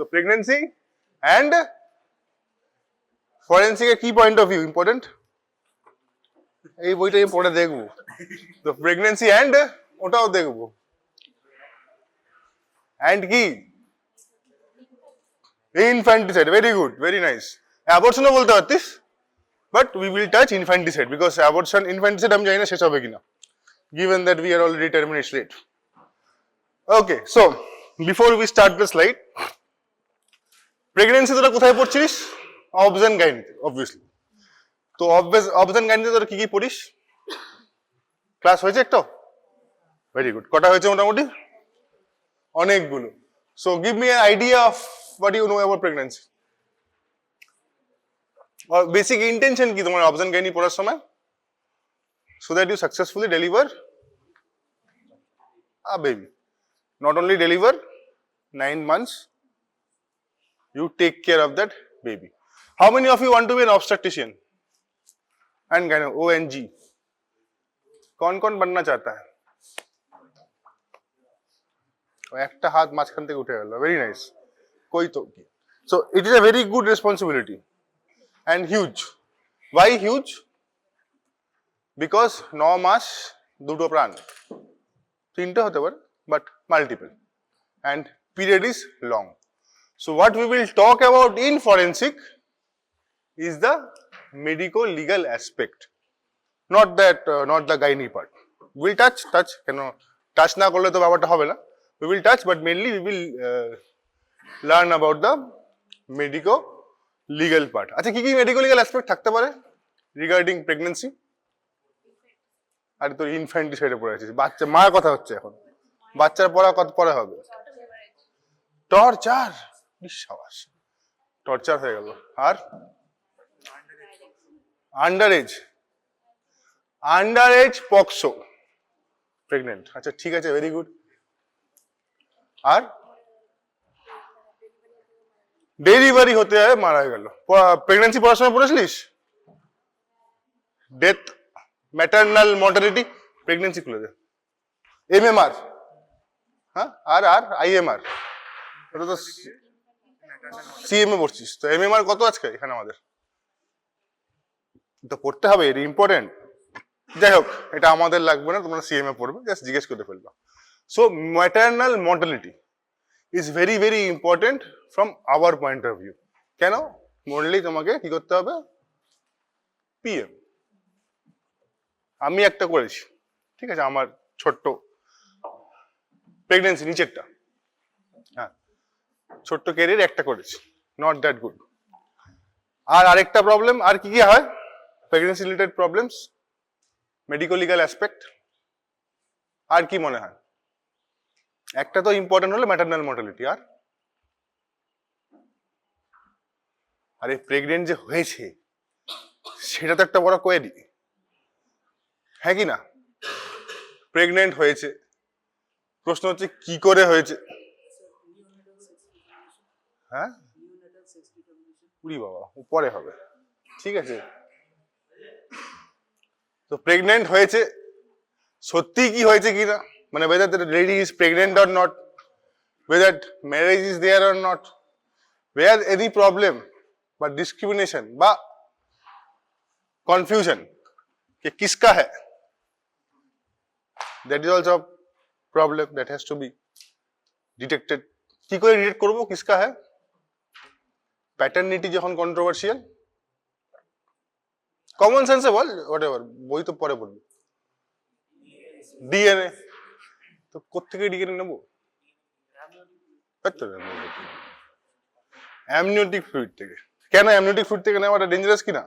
So pregnancy and forensic a key point of view important. এই বইটা আমি পড়ে দেখবো। তো প্রেগন্যান্সি অ্যান্ড ওটাও দেখবো। অ্যান্ড কি infanticide, very good, very nice. অ্যাবর্শনও বলতে পারতিস, but we will touch infanticide because abortion infanticide আমি জানি না শেষ হবে কিনা, given that we are already 10 minutes late. Okay, so before we start the slide, pregnancy তোরা কোথায় পড়ছিস? অবস এন্ড গাইনি, obviously. তো অবস এন্ড গাইনিতে তোরা কি কি পড়িস? ক্লাস হয়েছে একটা? Very good. কটা হয়েছে মোটামুটি? অনেকগুলো। So give me an idea of what you know about pregnancy. Or basic intention কি তোমার অবস এন্ড গাইনি পড়ার সময়? So that you successfully deliver a baby. Not only deliver, 9 months, you take care of that baby. How many of you want to be an obstetrician? And gyno, ONG. कौन बनना चाहता है? একটা হাত মাঝখান থেকে উঠে গেল, very nice. कोई तो so it is a very good responsibility and huge. Why huge? Because 9 মাস দুটো প্রাণ, তিনটে হতে পারে but multiple, and period is long. So what we will talk about in forensic is the medico legal aspect, not the gynae part. We will touch কেন touch না করলে তো ব্যাপারটা হবে না, we will touch but mainly we will learn about the medico legal part. আচ্ছা কি কি medico legal aspect থাকতে পারে regarding pregnancy? আরে তোর ইনফ্যান্টিসাইডে পড়ে আছিস, বাচ্চা মায়ের কথা হচ্ছে এখন, বাচ্চার পড়া কত পরে হবে? টর্চার, বিশ্বাস টর্চার হয়ে গেল। আর আন্ডার এজ পক্সো প্রেগনেন্ট, আচ্ছা ঠিক আছে, ভেরি গুড। আর ডেলিভারি হতে হয় মারা গেল। প্রেগনেন্সি পড়ার সময় পড়েছিলিস? ডেথ, ম্যাটারনাল মর্টালিটি, প্রেগনেন্সি খুলে দে। MMR, হ্যাঁ, আর IMR, ওটা তো CMA পড়ছিস তো। MMR কত আজকে এখানে আমাদের? তো পড়তে হবে, এটা ইম্পর্টেন্ট। যাই হোক, এটা আমাদের লাগবে না, তোমরা CMA পড়বে, জাস্ট জিজ্ঞেস করে ফেলবা। So maternal mortality is very very important from our point of view. কেন? মরলেই তোমাকে কি করতে হবে? PM। আমি একটা করেছি, ঠিক আছে, আমার ছোট্ট প্রেগনেন্সি নিচেরটা, হ্যাঁ, ছোট্ট ক্যারিয়ার একটা করেছি, নট দ্যাট গুড। আর আরেকটা প্রবলেম, আর কি কি হয় pregnancy related problems, medico legal aspect, আর কি মনে হয়? একটা তো ইম্পর্টেন্ট হলো ম্যাটারনাল মর্টালিটি। আর আরে প্রেগনেন্ট যে হয়েছে সেটা তো একটা বড় কোয়েরি, হ্যাঁ কি না? প্রেগনেন্ট হয়েছে, প্রশ্ন হচ্ছে কি করে হয়েছে? হ্যাঁ, উড়ি বাবা, পরে হবে, ঠিক আছে। তো প্রেগনেন্ট হয়েছে, সত্যি কি হয়েছে কিনা, মানে whether the lady is pregnant or not, whether marriage is there or not, where any problem বা discrimination বা confusion कि किसका है, that is also a problem that has to be detected. কি করে ডিটেক্ট করব কিসকা है? প্যাটার্নিটি যখন কন্ট্রোভার্সিয়াল, কমন সেন্সে বল, হোয়াটএভার, বই তো পরে পড়বি। ডিএনএ, তো কোত্থেকে ডিএনএ নেবো? অ্যামনিওটিক ফ্লুইড থেকে। কেন অ্যামনিওটিক ফ্লুইড থেকে নেওয়াটা ডেঞ্জারাস কিনা?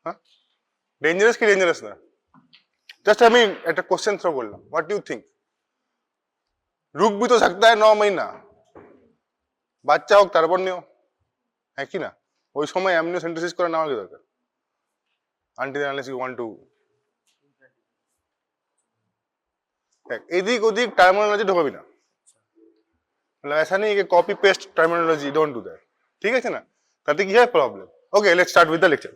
হ্যাঁ, ডেঞ্জারাস কি ডেঞ্জারাস না? জাস্ট আমি একটা কোশ্চেন থ্রো করলাম, হোয়াট ডু ইউ থিঙ্ক? रुक भी तो सकता है 9 महीना, বাচ্চা হোক তারপর নিও, হ্যাঁ কি না? ওই সময় অ্যামনিওসেন্টেসিস করে নেওয়া কি দরকার? Until unless you want to. এদিক ওদিক টার্মিনোলজি ঢোকাবি না, ऐसा नहीं कि copy paste terminology, don't do that, ठीक है ना? তাতে কি হয় problem. Okay, let's start with the lecture.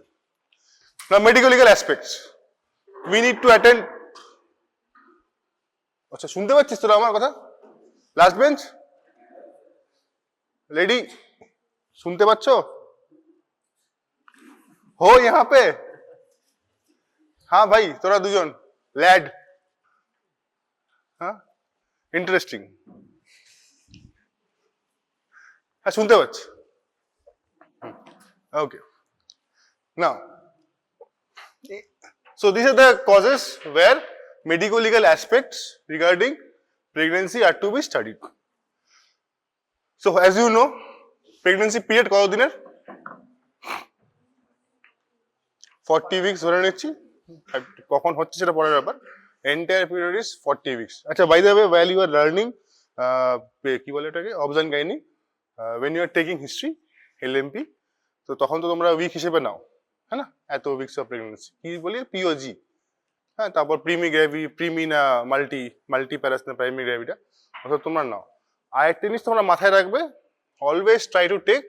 Now medico legal aspects we need to attend. আচ্ছা, শুনতে পাচ্ছিস তোরা আমার কথা? লাস্ট বেঞ্চ, लेडी सुनते बच्चों हो यहाँ पे? हाँ भाई तोरा दुजन लैड, हाँ इंटरेस्टिंग, हाँ सुनते बच्चे. Okay. Now, so these are the causes where medico-legal aspects regarding pregnancy are to be studied. So as you know, pregnancy period কত দিনের? 40 weeks ধরে নিচ্ছি, কখন হচ্ছে সেটা পরের ব্যাপার. Entire period is 40 weeks. আচ্ছা, by the way, while you are learning কি বলে এটাকে obs and gynae, when you are taking history LMP, তো তখন তো তোমরা উইক হিসেবে নাও, হ্যাঁ না, এত উইকস অফ প্রেগনেন্সি কি বলি পিওজি, হ্যাঁ, তারপর প্রিমি গ্র্যাভি, প্রিমি না মাল্টি প্যারাস না প্রাইমারি গ্র্যাভিটা, অর্থাৎ তোমরা নাও. আর একটা জিনিস তোমরা মাথায় রাখবে, always try to take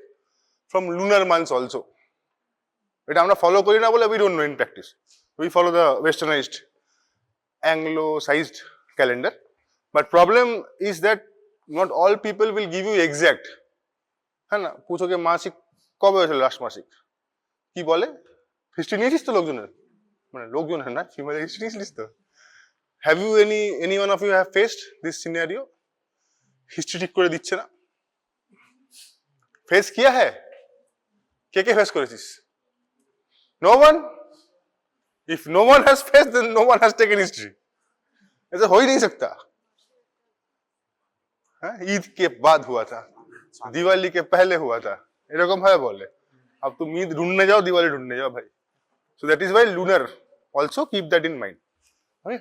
from lunar months also. এটা আমরা ফলো করি না বলে we don't know in practice, we follow the westernised অ্যাংলো-সাইজড calendar, but problem is that not all people will give you exact, হ্যাঁ না, পুছোকে মাসিক কবে হয়েছিল, লাস্ট মাসিক, কি বলে হিস্ট্রি নিয়েছিস তো লোকজনের, মানে লোকজনের না, ফিমেল হিস্ট্রি নিয়েছিস তো? Have you any one of you have faced this scenario? History ঠিক করে দিচ্ছে না, ফেস কিয়া হ্যায়? কে কে ফেস করেছিস? No one? If no one has face then no one has taken history. ऐसा हो ही नहीं सकता. ईद के बाद हुआ था, दिवाली के पहले हुआ था, এরকম ভাবে বলে. अब तुम ईद ढूंढने जाओ, दिवाली ढूंढने जाओ भाई. So that is why lunar, also keep that in mind. Okay.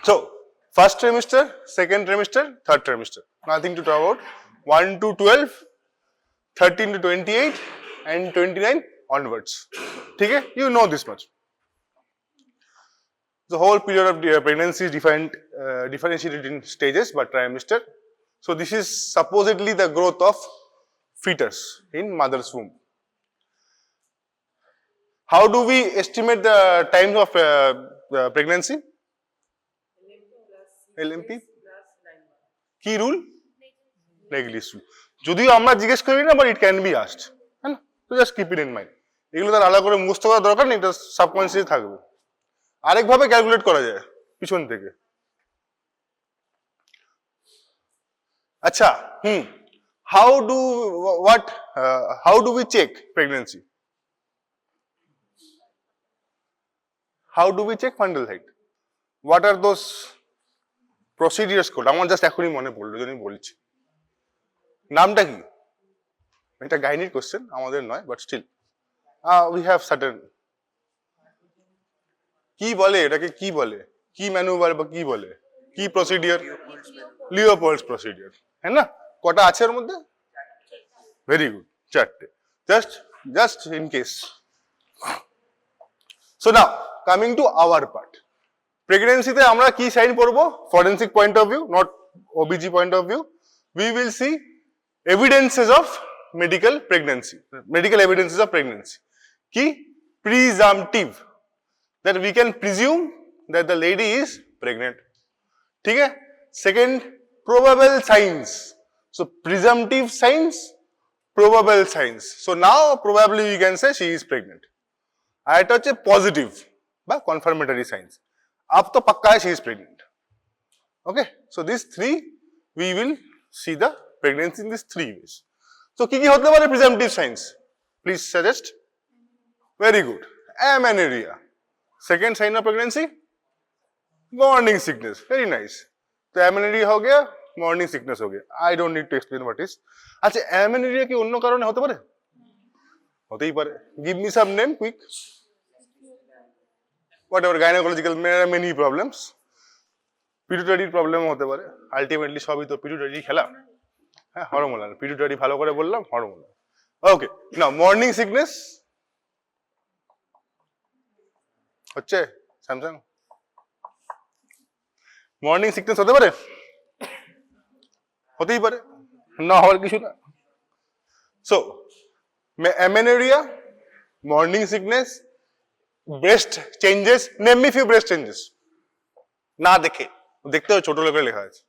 So first trimester, second trimester, third trimester, nothing to talk about. 1 to 12, 13 to 28 and 29 onwards. ठीक है, you know this much. The whole period of pregnancy is differentiated in stages by trimester. So this is supposedly the growth of fetus in mother's womb. How do we estimate the times of pregnancy? LMP কি rule? নেগলিস rule. যদিও আমরা জিজ্ঞেস করি না, but it can be asked, হ্যাঁ না, তো just keep it in mind. এগুলো তার আলাদা করে মুখস্থ করার দরকার নেই, এটা সাবকনসিয়াস থাকবে. আরেকভাবে ক্যালকুলেট করা যায় পিছন থেকে. আচ্ছা, how do we check pregnancy? How do we check fundal height? What are those procedures called? আমার জাস্ট এখনই মনে পড়লো, যদি বলছি নামটা কি? এটা গাইনির কোশ্চেন, আমাদের নয়, but still we have certain, কি বলে এটাকে, কি বলে, কি ম্যানুভার বা কি বলে, কি প্রসিডিওর? লিওপোল্ডস প্রসিডিওর, হ্যাঁ না? কটা আছে এর মধ্যে? ভেরি গুড, চারটে. Just in case. So now coming to our part. প্রেগনেন্সিতে আমরা কি সাইন পড়বো? Forensic point of view, not OBG point of view. We will see evidences of medical pregnancy, medical evidences of pregnancy. কি? Presumptive, that we can presume that the lady is pregnant. ठीक है? Second, probable signs. So presumptive signs, probable signs. So now probably we can say she is pregnant. আর এটা হচ্ছে positive বা confirmatory science. Up তো পাক্কা she is pregnant. Okay? So these three we will see the pregnancy in these three ways. So কি কি হতে পারে presumptive signs? Please suggest. Very good. Amenorrhea. Second sign of pregnancy, morning sickness. Very nice. तो amenorrhea हो गया, morning sickness हो गया. I don't need to explain what is. अच्छा, amenorrhea কি অন্য কারণে হতে পারে? হতেই পারে. Give me some name quick. Whatever, gynecological, many problems. Pituitary problem হতে পারে. Ultimately সবই তো pituitary খেলা. হ্যাঁ, হরমোনাল. Pituitary ভালো করে বললাম, hormonal. Okay. Now morning sickness হচ্ছে স্যামসাং, মর্নিং সিকনেস হতে পারে, হতেই পারে, না হওয়ার কিছু না. So amenorrhea, morning sickness, breast changes. Name me few breast changes. না দেখতে হবে, ছোট লেখায় লেখা আছে.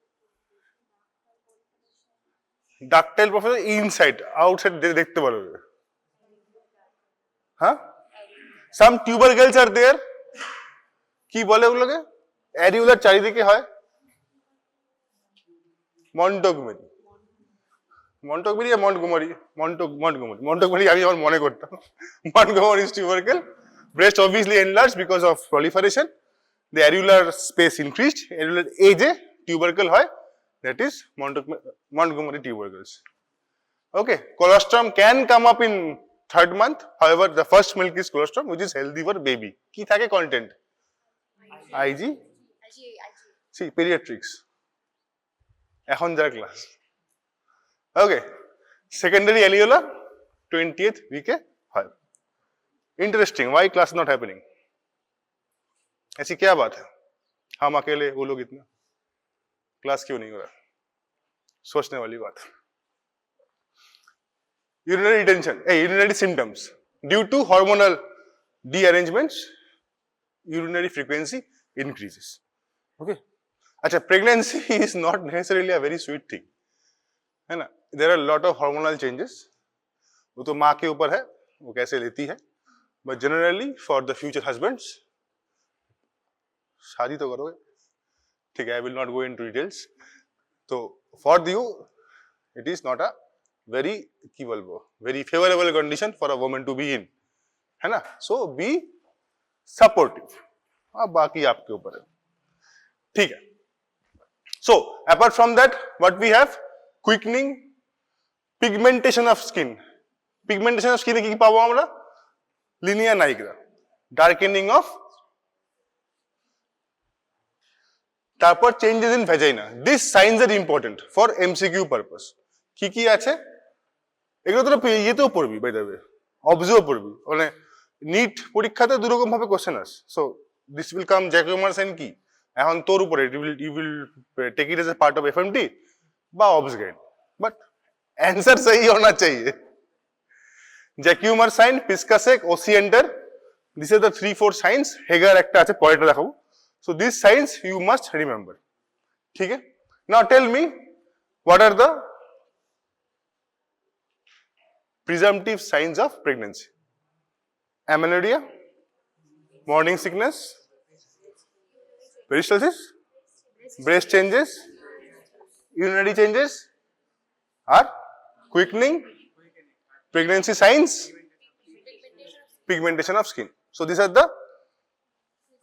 ডাকটাইল প্রসেস ইনসাইড, আউটসাইড দেখতে পারবে। হ্যাঁ, সাম টিউবারকেলস আর দেয়ার, কি বলে ওগুলোকে? অ্যারিউলার চারিদিকে হয় মন্টগমেরি, মন্টগমেরি আর মন্টগোমারি, মন্টগোমারি আমি আমার মনে করতাম। Montgomery tubercle, breast obviously enlarged because of proliferation, the areolar space increased, areolar age tubercle হয়, that is Montgomery tubercles. Okay, colostrum can come up in 3rd month, however the first milk is colostrum which is healthy for baby. কি থাকে content? IG, see pediatrics, এখন যার class. Okay, secondary areola 20th week है। Interesting, why class not happening? ऐसी क्या बात है, हम अकेले, वो लोग इतना, क्लास क्यों नहीं हो रहा? सोचने वाली बात। Urinary retention, urinary symptoms due to hormonal dearrangements, urinary frequency increases. Okay, अच्छा, pregnancy is not necessarily a very sweet thing, है ना? There are a lot of hormonal changes, वो तो माँ के ऊपर है वो कैसे लेती है, but generally for the future husbands, शादी तो करोगे, ठीक है, I will not go into details, तो for you it is not a very की बोलबो very favorable condition for a woman to be in, है ना? So be supportive, अब बाकी आपके ऊपर है, ठीक है। So apart from that, what we have? Quickening, pigmentation of skin, pigmentation of skin কি পাবো আমরা? লিনিয়া নাইগ্রা, darkening of, তারপর changes in vagina. These signs are important for MCQ purpose. কি কি আছে এগুলো তোরা ইয়েতেও পড়বি, বাই দ্য ওয়ে অবজেও পড়বি, মানে নিট পরীক্ষাতে দুরকম ভাবে কোশ্চেন আসে। So this will come Jacquemier sign কি, এখন তোর উপরে, you will take it as a part of FMT বা অবস গাইড, বাট आंसर सही होना चाहिए। Jacquemier sign, Piskacek, Osiander, this are the 3-4 signs. Hegar একটা আছে, পরেরটা দেখাবো। So this signs you must remember, ঠিক আছে? Now tell me, what are the presumptive signs of pregnancy? Amenorrhea, morning sickness, peristalsis, breast changes, urinary changes, are quickening, pregnancy signs, pigmentation of skin. So these are the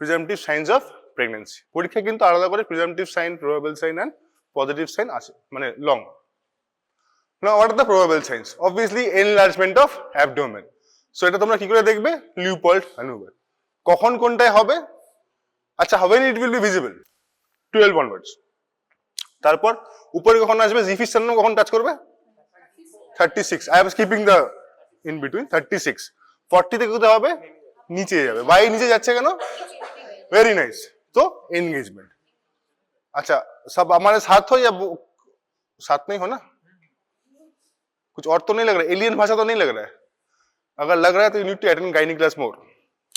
presumptive signs of pregnancy. পরীক্ষা কিন্তু আলাদা করে presumptive sign, probable sign and positive sign আছে, মানে long. Now what are the probable signs? Obviously enlargement of abdomen. So এটা তোমরা কি করে দেখবে? Leupold maneuver. কখন কোনটায় হবে? আচ্ছা, when it will be visible? 12 onwards. তারপর উপরে কখন আসবে? জিফিস স্টার্নাম কখন টাচ করবে? 36. I am skipping the in between. 36. 40 থেকে কোথায় হবে? নিচে যাবে। Why নিচে যাচ্ছে কেন? Very nice. তো engagement. अच्छा, सब हमारे साथ हो या साथ नहीं हो ना? कुछ और तो नहीं लग रहा है, एलियन भाषा तो नहीं लग रहा है। अगर लग रहा है तो you need to attend gynae class more,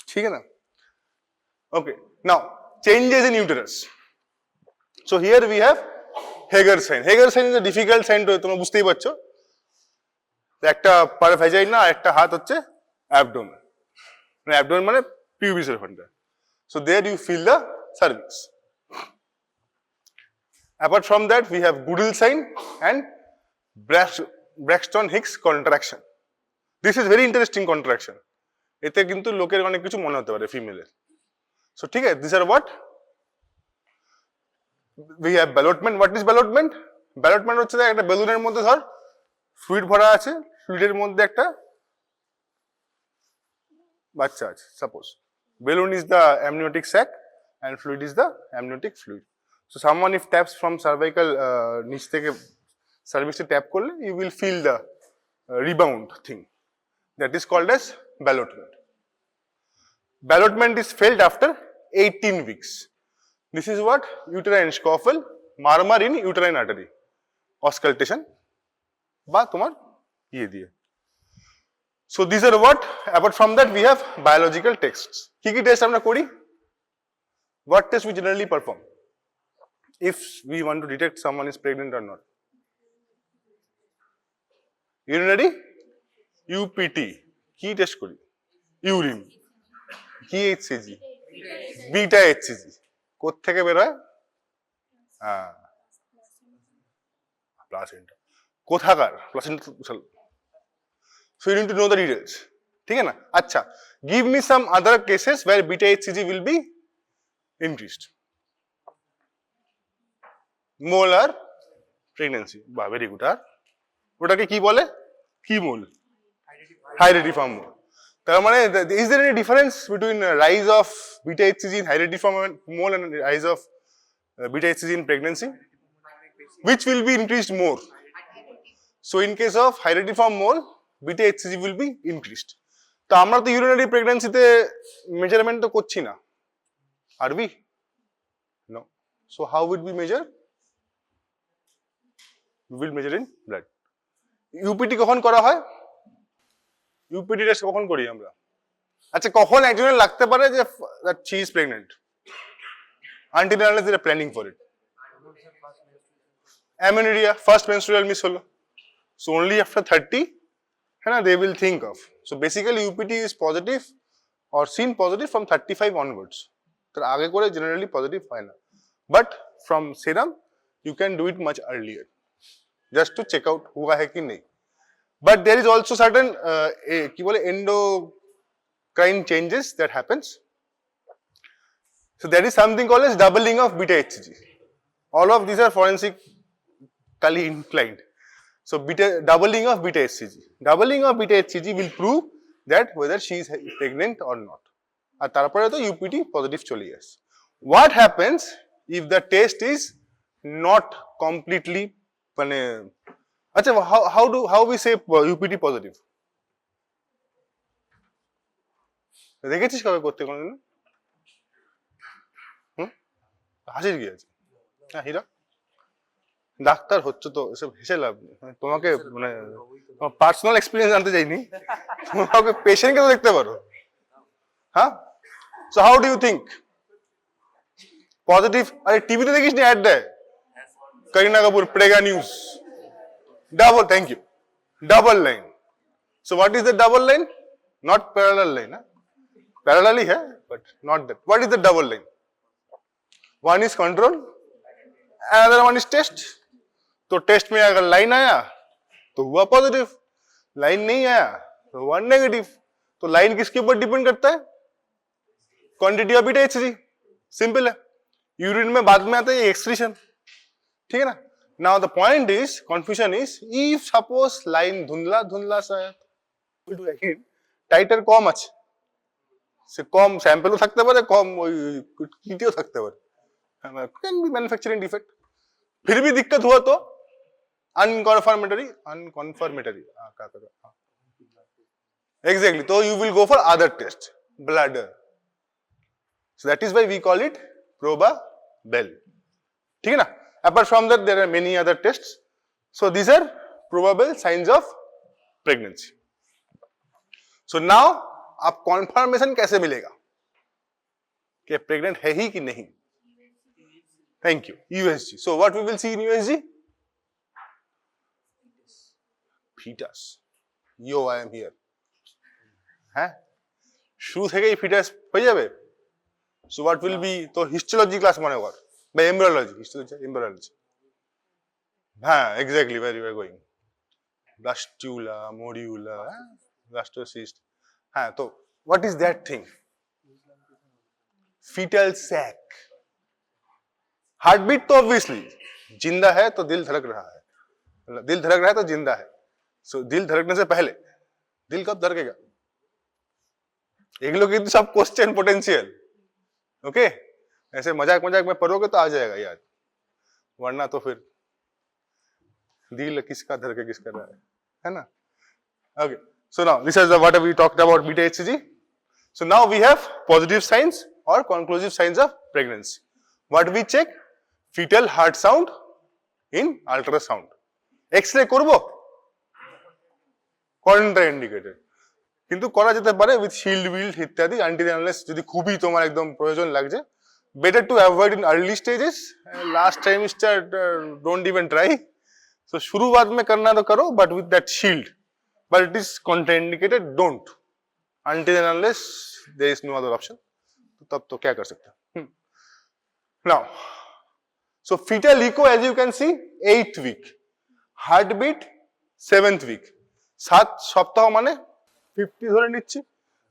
ठीक है ना? Okay, now changes in uterus. So here we have Hegar sign. Hegar sign is a difficult sign, तो তোমরা বুঝতেই পারছো, একটা পার ভ্যাজাইনা আর একটা হাত হচ্ছে অ্যাবডোমেন, মানে অ্যাবডোমেন মানে পিউবিসের ওখানটা। So there you feel the cervix. Apart from that we have Goodell sign and Braxton Hicks contraction. This is very interesting contraction. এতে কিন্তু লোকের অনেক কিছু মনে হতে পারে ফিমেলের। সো ঠিক আছে, these are what we have ballotment. What is ballotment? Ballotment হচ্ছে একটা বেলুনের মধ্যে ধর ফ্লুইড ভরা আছে, ফ্লুইডের মধ্যে একটা বাচ্চা আছে, suppose balloon is the amniotic sac and fluid is the amniotic fluid. So someone if taps from cervical নিচ থেকে সার্ভিক্সে ট্যাপ করলে you will feel the rebound thing, that is called as ballotment. Ballotment is felt after 18 weeks. This is what uterine scoffle, murmur in uterine artery, auscultation বা তোমার ইয়ে দিয়ে। So these are what, apart from that we have biological tests. কি কি test আমরা করি? What test we generally perform if we want to detect someone is pregnant or not? Urinary UPT কি test করি? ইউরিন। কি HCG? Beta HCG. কোত্থেকে বের হয়? প্লাসেন্টা। কোথাকার? Placenta. So you need to know the details. ठीक है ना? अच्छा, give me some other cases where beta HCG will be increased. Molar pregnancy. Bah, very good. আর ওটাকে কি বলে? কি মোল? Hydatiform mole. তার মানে is there any difference between rise of beta HCG in hydatiform mole and rise of beta HCG in pregnancy? Which will be increased more? So in case of hydatiform mole, beta HCG will be increased. তো আমরা তো urinary প্রেগন্যান্সিতে measurement তো করছি না, are be? No. So how would be measure? We will measure in blood. UPT কখন করা হয়? UPT test কখন করি আমরা? আচ্ছা, কখন একজনের লাগতে পারে যে that she is pregnant? Until and unless they are planning for it. Amenorrhea, first menstrual miss holo. So only after 30, they will think of. So basically UPT is positive or seen positive from 35 onwards. তার আগে করে generally positive হয় না, but from serum you can do it much earlier just to check out हुआ है कि नहीं. But there is also certain কি বলে endocrine changes that happens. So there is something called as doubling of beta HCG. All of these are forensically inclined. So doubling of beta HCG. Doubling of beta HCG will prove that whether she is pregnant or not. আর তারপরে তো UPT positive চলে আসে. What happens if the test is not completely মানে আচ্ছা, how we say UPT positive? দেখেছিস কবে করতে কোনদিন? হাসির কি আছে? হ্যাঁ হীরা, ডাক্তার হচ্ছে তো এসব হেসে লাভ নেই। তোমাকে মানে পার্সোনাল এক্সপিরিয়েন্স জানতে চাইনি, তোমাকে পেশেন্টকে তো দেখতে পারো। হ্যাঁ, so how do you think positive? আরে টিভিতে দেখিস নি অ্যাড দেয়, Kareena Kapoor Prega news, double, thank you, double line. So what is the double line? Not parallel line, parallel ही है but not that. What is the double line? One is control, another one is test. तो test में अगर line आया तो हुआ positive, line नहीं आया तो हुआ नेगेटिव. तो लाइन किसके ऊपर डिपेंड करता है? Quantity of beta HCG. Simple है. यूरिन में बाद में आता है एक्सक्रीशन, ठीक है ना. Now the point is, confusion is, if suppose line धुंधला धुंधला सा है, টাইটার কম আছে, সে কম স্যাম্পলও থাকতে পারে, কম ওই কিটিও থাকতে পারে, कैन बी मैन्युफैक्चरिंग डिफेक्ट. फिर भी दिक्कत हुआ तो अनकन्फर्मेटरी एग्जैक्टली, तो you will go for other test, bladder. So that is why we call it probable, ठीक है ना. Apart from that there are many other tests. So these are probable signs of pregnancy. So now आप confirmation कैसे मिलेगा कि pregnant है ही कि नहीं? Thank you. USG. So what we will see in USG? Fetus. Yo, I am here. হ্যাঁ, শুরু থেকেই ফিটাস হয়ে যাবে. So what will be? তো হিস্টোলজি ক্লাস মনে কর, বা এমব্রিওলজি, হিস্টোলজি এমব্রিওলজি. হ্যাঁ, exactly, where you are going. Blastula, modula, blastocyst. हाँ, तो what is that thing? Fetal sac. Heart beat तो ऑब्वियसली जिंदा है तो दिल धड़क रहा है, दिल धड़क रहा है तो जिंदा है. सो दिल धड़कने से पहले दिल कब धड़केगा? एगलो की तो सब क्वेश्चन पोटेंशियल. ओके, ऐसे मजाक मजाक में पढ़ोगे तो आ जाएगा याद, वरना तो फिर दिल किसका धड़के किसका रहा है ना. Okay, so now this is what we talked about beta HCG. So now we have positive signs or conclusive signs of pregnancy. What we check? Fetal heart sound in ultrasound. X-ray করব, contraindicated, কিন্তু করা যেতে পারে with shield wield ইত্যাদি, until unless যদি খুবই তোমার একদম প্রয়োজন লাগছে. Better to avoid in early stages. Last trimester don't even try. So शुरुआत में करना तो करो, but with that shield, but it is contraindicated, don't, until and unless there is no other option. तब तो क्या कर सकते हैं? Now, so fetal echo, as you can see, 8th week, heartbeat 7th week, 7 সপ্তাহ মানে 50 ধরে নিচ্ছি।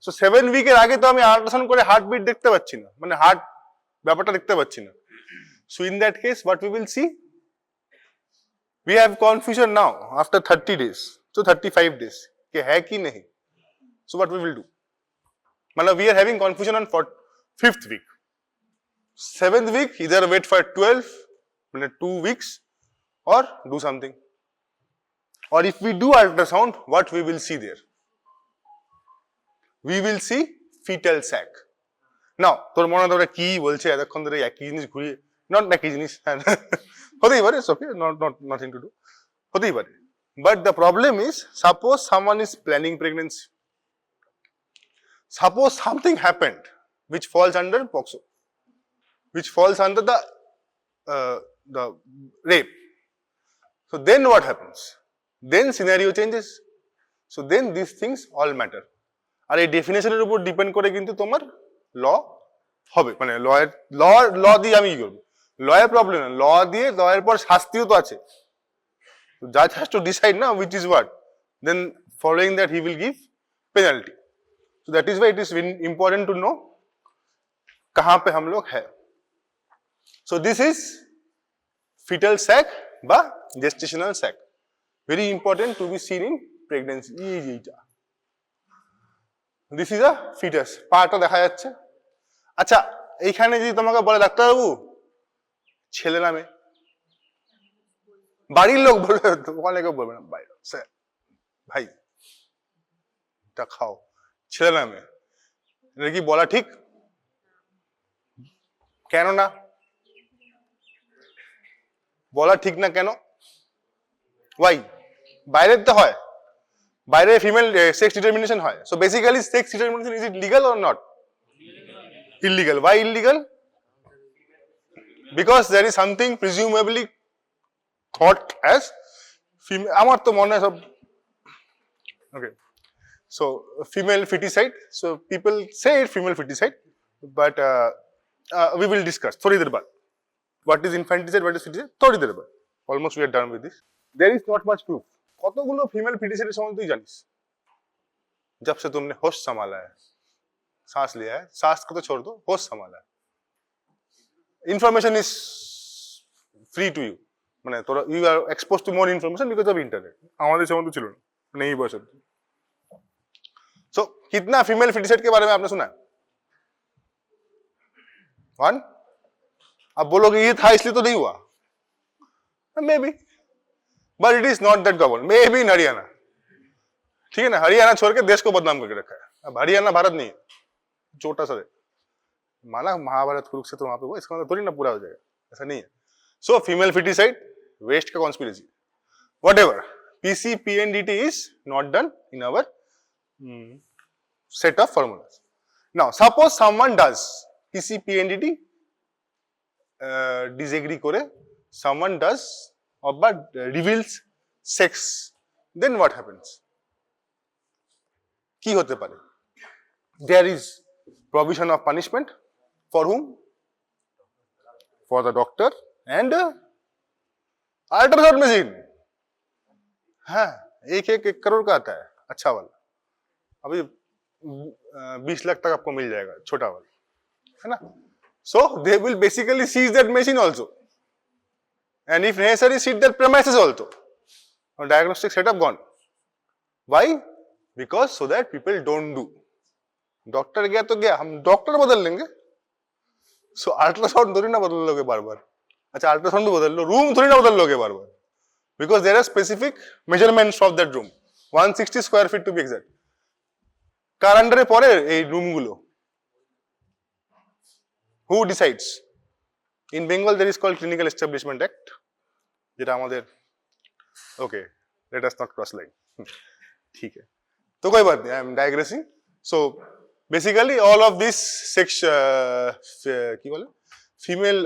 সো 7 উইকের আগে তো আমি আল্ট্রাসাউন্ড করে হার্টবিট দেখতে পাচ্ছি না, মানে হার্ট ব্যাপারটা দেখতে পাচ্ছি না। So in that case what we will C, we have confusion now after 30 days, so 35 days कि है कि नहीं। so what we will do, मतलब we are having confusion on 5th week, 7th week either wait for 12 मतलब 2 weeks or do something, or if we do ultrasound what we will see there, we will see fetal sac. now তোর মনে ধরে কি বলছে এতক্ষণ ধরে একই জিনিস ঘুরিয়ে, নট একই জিনিস হতেই পারে, ওকে, নট নাথিং টু ডু, হতেই পারে, but the problem is suppose someone is planning pregnancy, suppose something happened which falls under POXO, which falls under the rape, so then what happens, then scenario changes, so then these things all matter. আর এই ডেফিনেশনের উপর depend করে কিন্তু তোমার ল হবে, মানে ল দিয়ে আমি কি করবো, লয়ের প্রবলেম না, ল দিয়ে লয়ের পর শাস্তিও তো আছে, জাজ হ্যাজ টু ডিসাইড না which is what, then following that he will give penalty. So that is why it is important to know कहाँ पे हम लोग है. So this is fetal sac বা gestational sac, very important to be seen in pregnancy. This is a fetus, পাটা দেখা যাচ্ছে। আচ্ছা এইখানে যদি তোমাকে বলে ডাক্তারবাবু ছেলে নামে, বাড়ির লোক বলবে, ওখানে কেউ বলবে না, বাইরে স্যার ভাই এটা খাও, ছেলে নামে, এটা কি বলা ঠিক? কেন না বলা ঠিক না কেন? ওয়াই? বাইরের তো হয়, বাইরে ফিমেল সেক্স ডিটারমিনেশন হয়, so basically sex determination is it legal or not? Illegal. Why illegal? Because there is something presumably thought as female, আমার তো মনে হয় সব okay, so female foeticide, so people say it female foeticide, but we will discuss थोड़ी देर बाद what is infanticide, what is feticide, थोड़ी देर बाद, almost we are done with this. There is not much proof. কতগুলো female ফিটিসাইডের সম্বন্ধে তুই জানিস? जब से तुमने होश संभाला है, सांस लिया है, सांस को तो छोड़ दो, होश संभाला है, information is free to you, মানে তোরা you are exposed to more information because of internet. আমাদের সম্বন্ধে ছিল না, नहीं बस. so कितना फीमेल फीटिसाइड के बारे में आपने सुना है? One? अब बोलोगे ये था इसलिए तो नहीं हुआ, may be, but it is not that govern, may be in Haryana, ठीक है ना, हरियाणा छोड़ के देश को बदनाम करके रखा है। अब हरियाणा भारत नहीं है, छोटा सा है, माना महाभारत कुरुक्षेत्र वहां पे वो, इसका मतलब थोड़ी ना पूरा हो जाएगा, ऐसा नहीं है। सो फीमेल फिटिसाइड वेस्ट का conspiracy, what ever, PCPNDT is not done in our set of formulas. Now suppose someone does PCPNDT disagree করে, someone does or but reveals sex, then what happens? কি হতে পারে? There is provision of punishment for whom? For the doctor and ultrasound machine. हाँ, एक करोड़ का आता है, अच्छा वाला, अभी 20 लाख तक आपको मिल जाएगा, छोटा वाला, है ना? So they will basically seize that machine also, and if necessary seize that premises also. Or diagnostic setup gone. Why? Because so that people don't do. Doctor गया तो गया, हम डॉक्टर बदल लेंगे। सो अल्ट्रासाउंड थोड़ी ना बदल लोगे बार बार, अच्छा अल्ट्रासाउंड भी बदल लो, रूम थोड़ी ना बदल लोगे बार बार, because there are specific measurements of that room, 160 square feet to be exact. কার আন্ডারে পড়ে এই রুমগুলো? Who decides? In Bengal there is called Clinical Establishment Act, যেটা আমাদের, okay, let us not cross line, ठीक है, तो कोई बात नहीं, I am digressing. So basically all of this sex কি বলে female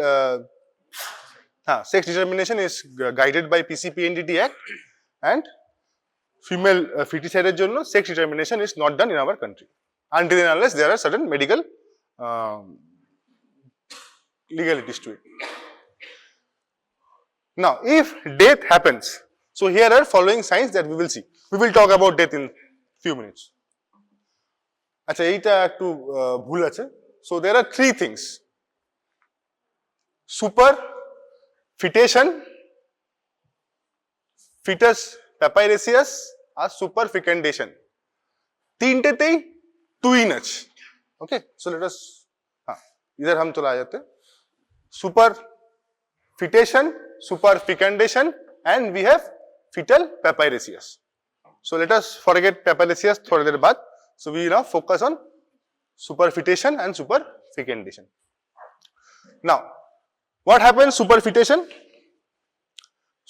sex determination is guided by PCPNDT Act, and female ফিটিসাইডের জন্য sex determination is not done in our country until and unless there are certain medical legalities to it. Now, if death happens, so here are following signs that we will see. We will talk about death in few minutes. আচ্ছা এইটা একটু ভুল আছে. So there are three things: superfetation, fetus papyraceus R superfecundation. तीनटेতেই twin আছে. Okay, so let us इधर हम चला जाते हैं. Superfetation, superfecundation, and we have fetal papyraceus. So let us forget papyraceus थोड़ी देर बाद. So we now focus on superfetation and superfecundation. Now, what happens superfetation?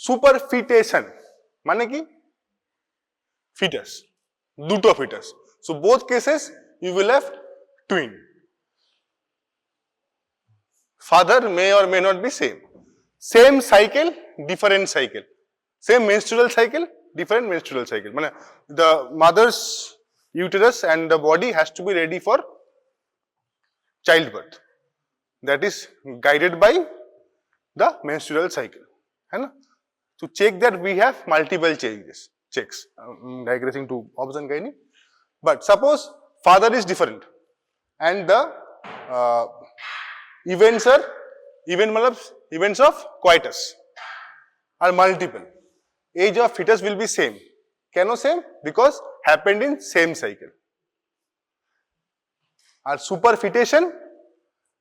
Superfetation মানে কি? Fetus, দুটো fetus. So both cases you will have twin. Father may or may not be same. Same cycle, different cycle. Same menstrual cycle, different menstrual cycle. মানে the mother's uterus and the body has to be ready for childbirth. That is guided by the menstrual cycle. है ना? To check that we have multiple checks. Digressing to obs and gynae. But suppose father is different and the events of coitus are multiple. Age of fetus will be same. Can same? Because happened in same cycle. And superfetation,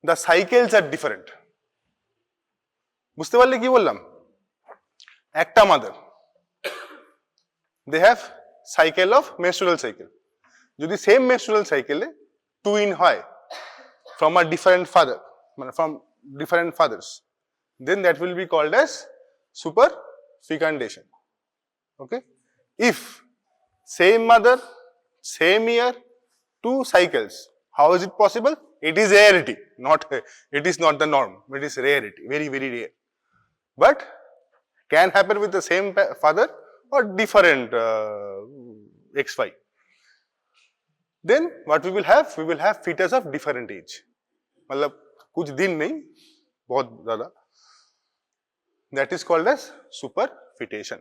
the cycles are different. বুঝতে পারলে কি বললাম? একটা mother, they have cycle of menstrual cycle. যদি same menstrual cycle এ twin হয় from a different father, মানে from different fathers, then that will be called as superfecundation. Okay, if same mother, same year, two cycles, how is it possible? It is rarity, it is not the norm. It is rarity, very very rare, but can happen with the same father or different XY. Then what we will have? We will have fetus of different age. मतलब कुछ दिन नहीं, बहुत ज़्यादा. That is called as superfetation.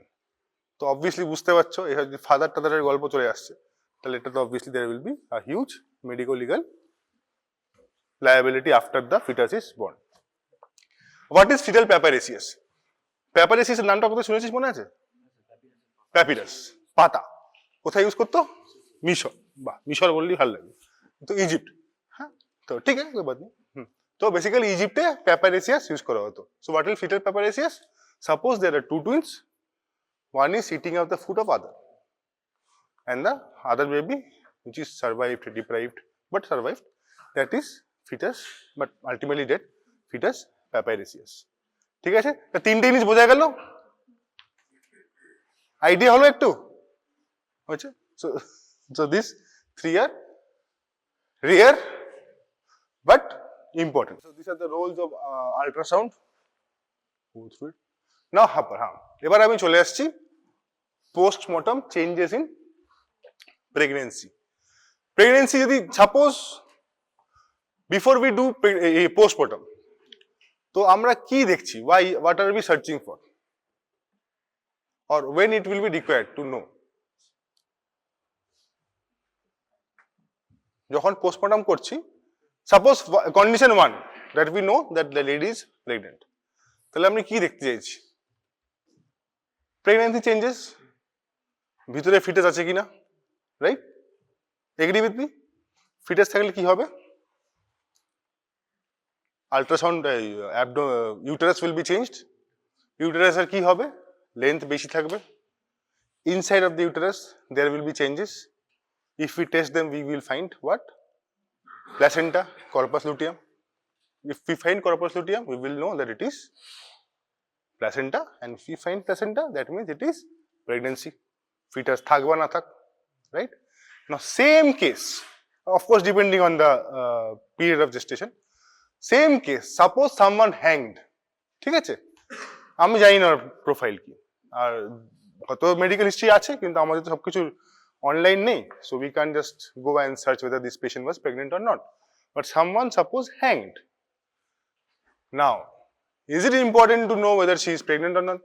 तो obviously বুঝতে পারছো, এই যে ফাদার টাদারের গল্প চলে আসছে, তাহলে এটা তো obviously there will be a huge medical legal liability after the fetus is born. What is fetal papyraceus? Papyraceus এর নামটা কোথায় শুনেছিস মনে আছে? প্যাপিরাস, পাতা. কোথায় ইউজ করতো? মিশর. বাহ, মিশর বললেই ভালো লাগে. তো ইজিপ্ট. হ্যাঁ, তো ঠিক আছে, কোই বাত নেই. তো বেসিক্যালি ইজিপ্টে প্যাপারেসিয়াস ইউজ করা হতো. So what will foetal papyraceous? Suppose there are two twins, one is eating of the food of other and the other baby which is survived, deprived but survived, that is fetus but ultimately dead, fetus papyraceus. ঠিক আছে, তো তিনটে জিনিস বোঝা গেল, idea হলো একটু হচ্ছে. So these three are rare but important. So these are the roles of ultrasound. Go through it. Now এবার আমি চলে আসছি postmortem changes in pregnancy. Pregnancy যদি suppose before we do postmortem, তো আমরা কি দেখছি? What are we searching for, or when it will be required to know? যখন পোস্টমর্টম করছি, suppose condition 1 that we know that the lady is pregnant, তাহলে আমি কি দেখতে চাইছি? প্রেগনেন্সি চেঞ্জেস, ভিতরে ফিটাস আছে কিনা, right? Agree with me? Foetus থাকলে কি হবে? Ultrasound, uterus will be changed. ইউটেরাসের কি হবে? লেন্থ বেশি থাকবে. Inside of the uterus there will be changes. If we test them we will find what? Placenta, corpus luteum. If we find corpus luteum, we will know that it is placenta, and if we find placenta, that means it is pregnancy. Fetus thakba na thak, right? Now same case, of course depending on the period of gestation, same case, suppose someone hanged, ঠিক আছে? আমি জানি না profile কি, আর হয়তো medical history আছে কিন্তু আমাদের তো সবকিছু অনলাইন নেই, so we can just go and search whether this patient was pregnant or not. But someone suppose hanged. Now, is it important to know whether she is pregnant or not?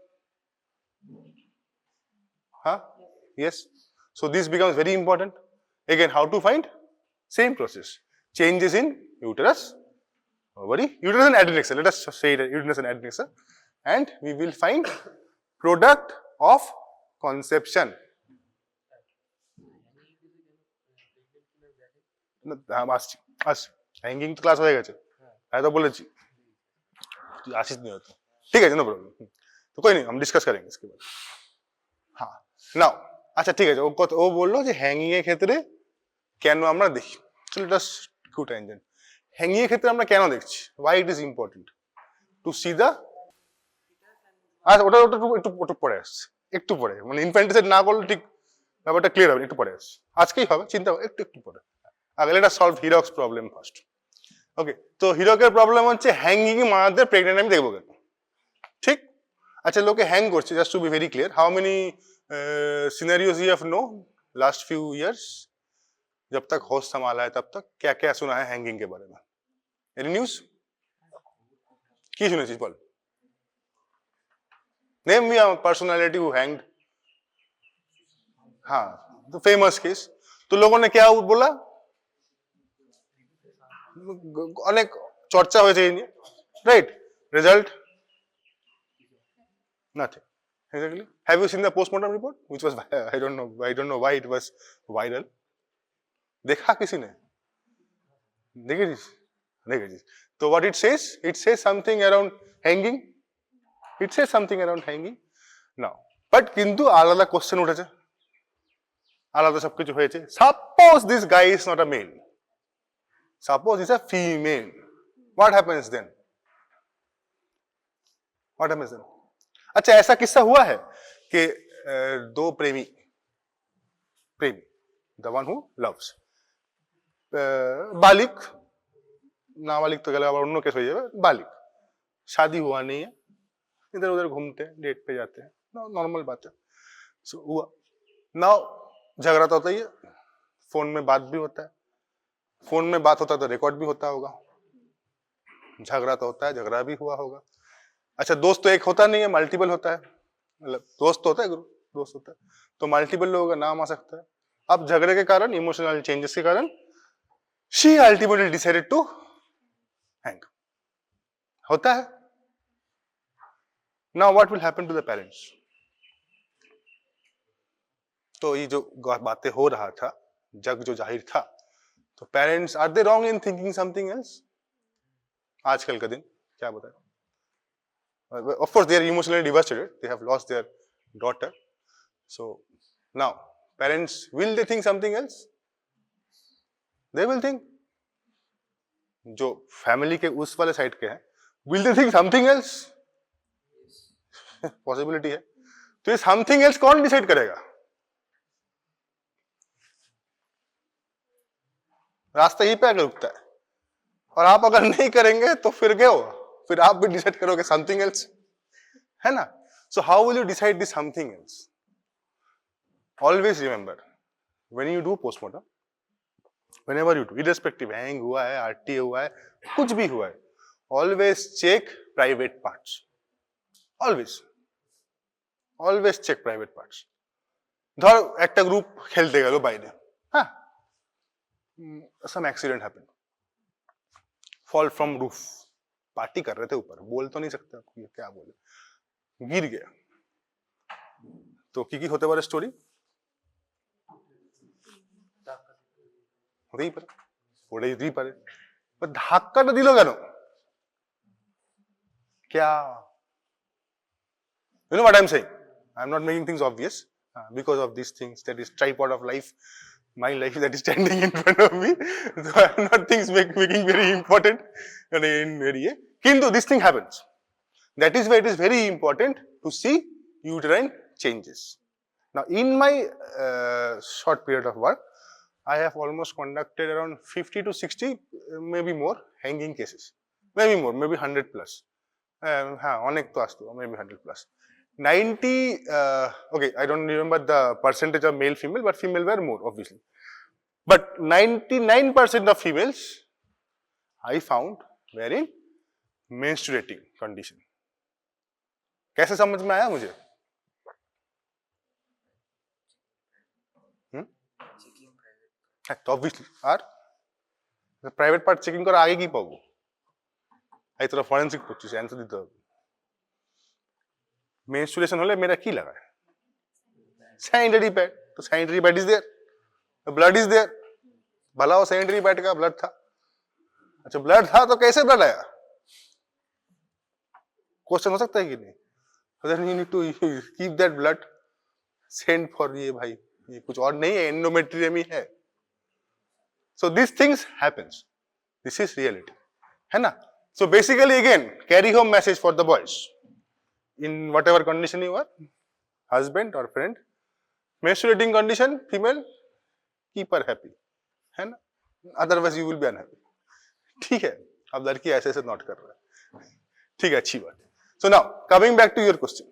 Huh? Yes. So this becomes very important. Again, how to find? Same process. Changes in uterus, ovary, uterus and adnexal. Let us say that uterus and adnexal, and we will find product of conception. Hanging তো class হয়ে গেছে, তাই তো বলেছি তুই আসিস নি হয়তো, ঠিক আছে, নো প্রবলেম। তো কই নেই, हम डिस्कस करेंगे इसके बाद। হ্যাঁ, নাও আচ্ছা ঠিক আছে, ও বললো যে হ্যাঙ্গিং এর ক্ষেত্রে কেন আমরা দেখি, চলো এটা টু ট্যানজেন্ট। হ্যাঙ্গিং এর ক্ষেত্রে আমরা কেন দেখছি, why it is important to see the, আচ্ছা ওটা ওটা একটু পরে আসছে, একটু পরে, মানে ইনফ্যান্টিসাইড না করলে ঠিক ব্যাপারটা ক্লিয়ার হবে, একটু পরে আসছে, আজকেই হবে, চিন্তা একটু পরে। আগে এটা সলভ হিরক্স প্রবলেম ফার্স্ট। ওকে, তো হিরকের প্রবলেম হচ্ছে হ্যাঙ্গিং মাদারদের প্রেগনেন্ট আমি দেখবো কেন, ঠিক? अच्छा लोग hang करছে, just to be very clear, how many scenarios you have know last few years, जब तक होश संभाला है तब तक क्या क्या सुना है हैंगिंग के बारे में? Any news? की सुने चीज बोल, name me a personality who hanged. हाँ, तो फेमस केस, तो लोगों ने क्या बोला, अनेक चर्चा হয়েছে এই নিয়ে, right? Result nothing. Exactly. Have you seen the postmortem report, which was I don't know why it was viral. देखा किसी ने? देखिए, तो what it says something around hanging. It says something around hanging. Now, but কিন্তু আলাদা question উঠেছে, আলাদা সবকিছু হয়েছে। Suppose this guy is not a male. Suppose he's a female. What happens then? What happens then? अच्छा ऐसा किस्सा हुआ है कि दो प्रेमी, the one who loves, बालिक, नाबालिग तो गला आবার অন্য কেস হয়ে যাবে, बालिक, शादी हुआ नहीं है, इधर उधर घूमते हैं, डेट पे जाते हैं, नॉर्मल बात है। सो हुआ, नाउ झगड़ा तो होता ही है, फोन में बात भी होता है, फोन में बात होता है तो रिकॉर्ड भी होता होगा, झगड़ा तो होता है, झगड़ा भी हुआ होगा। अच्छा दोस्त तो एक होता नहीं है, मल्टीपल होता है, मतलब दोस्त तो होता है, ग्रुप दोस्त होता है, तो मल्टीपल लोगों का नाम आ सकता है। अब झगड़े के कारण, इमोशनल चेंजेस के कारण she ultimately decided to hang, होता है। Now what will happen to the parents? तो ये जो बातें हो रहा था, जग जो जाहिर था, तो parents are they wrong in thinking something else? आजकल का दिन क्या बताए, of course they are emotionally devastated, they have lost their daughter, so now parents, will they think something else? They will think, जो फैमिली के उस वाले side के हैं, will they think something else? Possibility है। तो ये समथिंग एल्स कौन डिसाइड करेगा? रास्ता यहीं पे आगे रुकता है, और आप अगर नहीं करेंगे तो फिर गए हो, फिर आप भी डिसाइड करोगे समथिंग एल्स, है ना? So how will you decide this something else? Always remember, when you do postmortem, whenever you do, irrespective hang हुआ है, आरटीए हुआ है, कुछ भी हुआ है, always check private parts, always check private parts. ধর একটা গ্রুপ খেলতে গেল বাইরে, হ্যাঁ, some accident happened, fall from roof, party कर रहे थे ऊपर, बोल तो नहीं सकते आपको, क्या बोले, गिर गया, तो কি কি হতে পারে স্টোরি, হতেই পারে, পড়ে যেতেই পারে, ধাক্কাটা দিল কেন, क्या, you know what I'm saying, I'm not making things obvious, because of these things, that is tripod of life, my life that is standing in front of me, so I'm not things making very important in area, kintu this thing happens, that is why it is very important to see uterine changes. Now in my short period of work, I have almost conducted around 50 to 60, maybe more hanging cases, maybe more, maybe 100 plus, हाँ अनेक तो आसतो, maybe 100 plus, okay, I don't remember the percentage of male female, but female were more obviously. But 99% of females I found were in menstruating condition. कैसे समझ में आया मुझे? तो obviously আর প্রাইভেট পার্ট চেকিং করার আগে কি পাবো? এই তোরা ফরেনসিক পড়ছিস, অ্যান্সার দিতে হবে। মেনস্ট্রুয়েশন হলে মেয়েরা কি লাগায়? Sanitary pad. तो sanitary pad is there, blood is there. भला वो सैनिटरी पैड का ब्लड था। अच्छा ब्लड था तो कैसे ब्लड आया? क्वेश्चन हो सकता है कि नहीं? Then you need to keep that blood sent for ये भाई, ये कुछ और नहीं है, एंडोमेट्रियम ही है। So these things happens. This is reality, है ना? So basically again carry home message for the boys in whatever condition you are, husband or friend, menstruating condition female, keep her happy, है ना? Otherwise you will be unhappy. ठीक है, अब लड़की ऐसे ऐसे नोट कर रहा है, ठीक है, अच्छी बात। So now coming back to your question,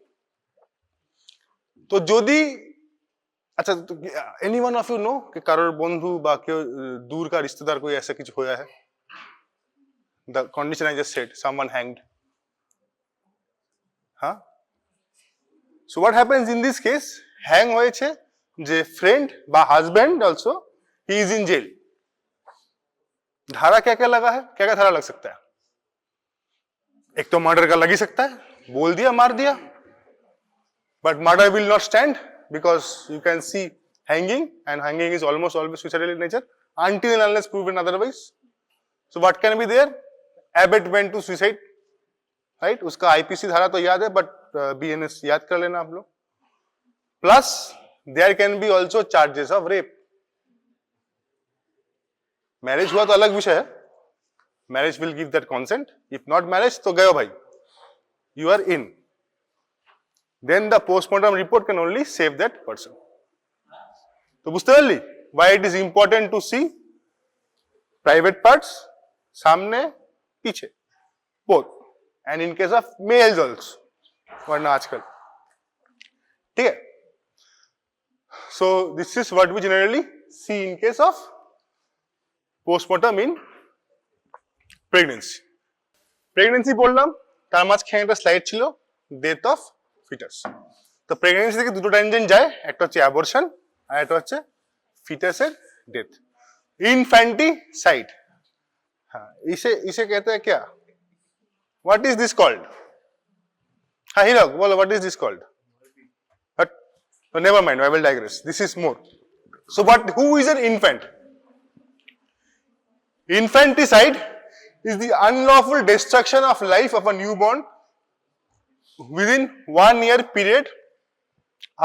तो যদি अच्छा any one of you know कि কারোর বন্ধু বা কেউ দূর का रिश्तेदार कोई ऐसा কিছু होया है? The condition I just said, someone hanged, huh? So what happens in this case? hang হয়েছে যে friend বা husband also he is in jail. धारा क्या क्या लगा है? क्या क्या धारा लग सकता है? एक तो मर्डर का लग ही सकता है, बोल दिया मार दिया, but murder will not stand because you can see hanging, and hanging is almost always suicidal in nature until and unless proven otherwise. So what can be there? Abetment to suicide, right? उसका IPC धारा तो याद है, but BNS याद कर लेना आप लोग। Plus there can be also charges of rape. Marriage हुआ तो अलग विषय है, marriage will give that consent, if not marriage तो गयो भाई, you are in, then the postmortem report can only save that person. तो बुझते पारली why it is important to see private parts सामने पीछे both, and in case of males also, वरना आजकल, ठीक है। So this is what we generally see in case of postmortem in pregnancy. Pregnancy বললাম, তার মাঝখানে একটা স্লাইড ছিল ডেথ অফ ফিটাস। তো প্রেগনেন্সি থেকে দুটো টেনজেন্ট যায়, একটা হচ্ছে অ্যাবর্শন আর একটা হচ্ছে ফিটাসের डेथ। इनफैंटिसाइड, हाँ इसे कहते हैं क्या? What is this called? हाँ हीरक बोलो, what is this called? But never mind, I will digress, this is more. So what, who is an infant? Infanticide is the unlawful destruction of life of a newborn within 1 year period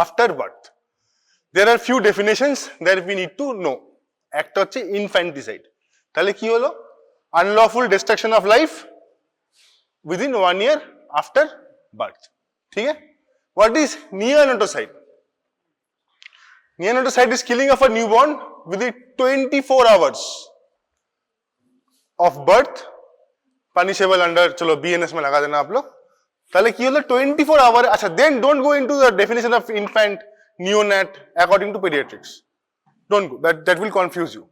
after birth. There are few definitions that we need to know. একটা হচ্ছে infanticide, তাহলে কি হলো? unlawful destruction of life within 1 year after birth, ঠিক है? What is neonatocide? Neonatocide is killing of a newborn within 24 hours of birth, punishable under, चलो BNS में लगा देना आप लोग, ताले की होता 24 hour। अच्छा then don't go into the definition of infant, neonat according to pediatrics, don't go, that will confuse you,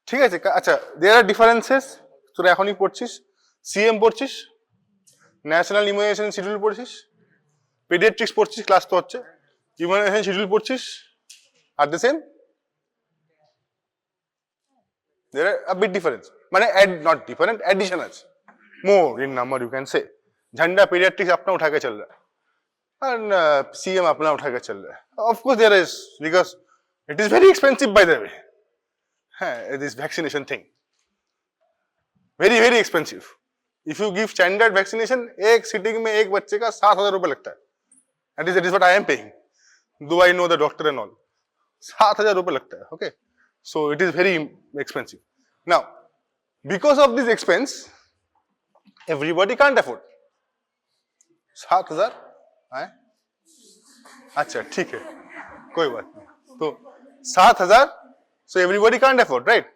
ঠিক আছে? अच्छा there are differences, তোরা এখনই পড়ছিস, CM পড়ছিস, ন্যাশনাল ইমিউনাইজেশন শিডিউল পড়ছিস, পেডিয়াট্রিক্স পড়ছিস, ক্লাস তো হচ্ছে, ইমিউনাইজেশন শিডিউল পড়ছিস, are the same, there are a bit difference, মানে not different, addition আছে, more in number you can say। झंडा pediatrics अपना उठा के चल रहा है and CM अपना उठा के चल रहा है। Of course there is, because it is very expensive by the way, this vaccination thing very very expensive। if you give standard vaccination, एक sitting में एक बच्चे का 7,000 रुपए लगता है, that is what I am paying, though I know the doctor and all, 7,000 रुपए लगता है, okay? So it is very expensive। Now because of this expense everybody can't afford 7,000 है, अच्छा ठीक है कोई बात नहीं, तो 7,000, so everybody can't afford, right?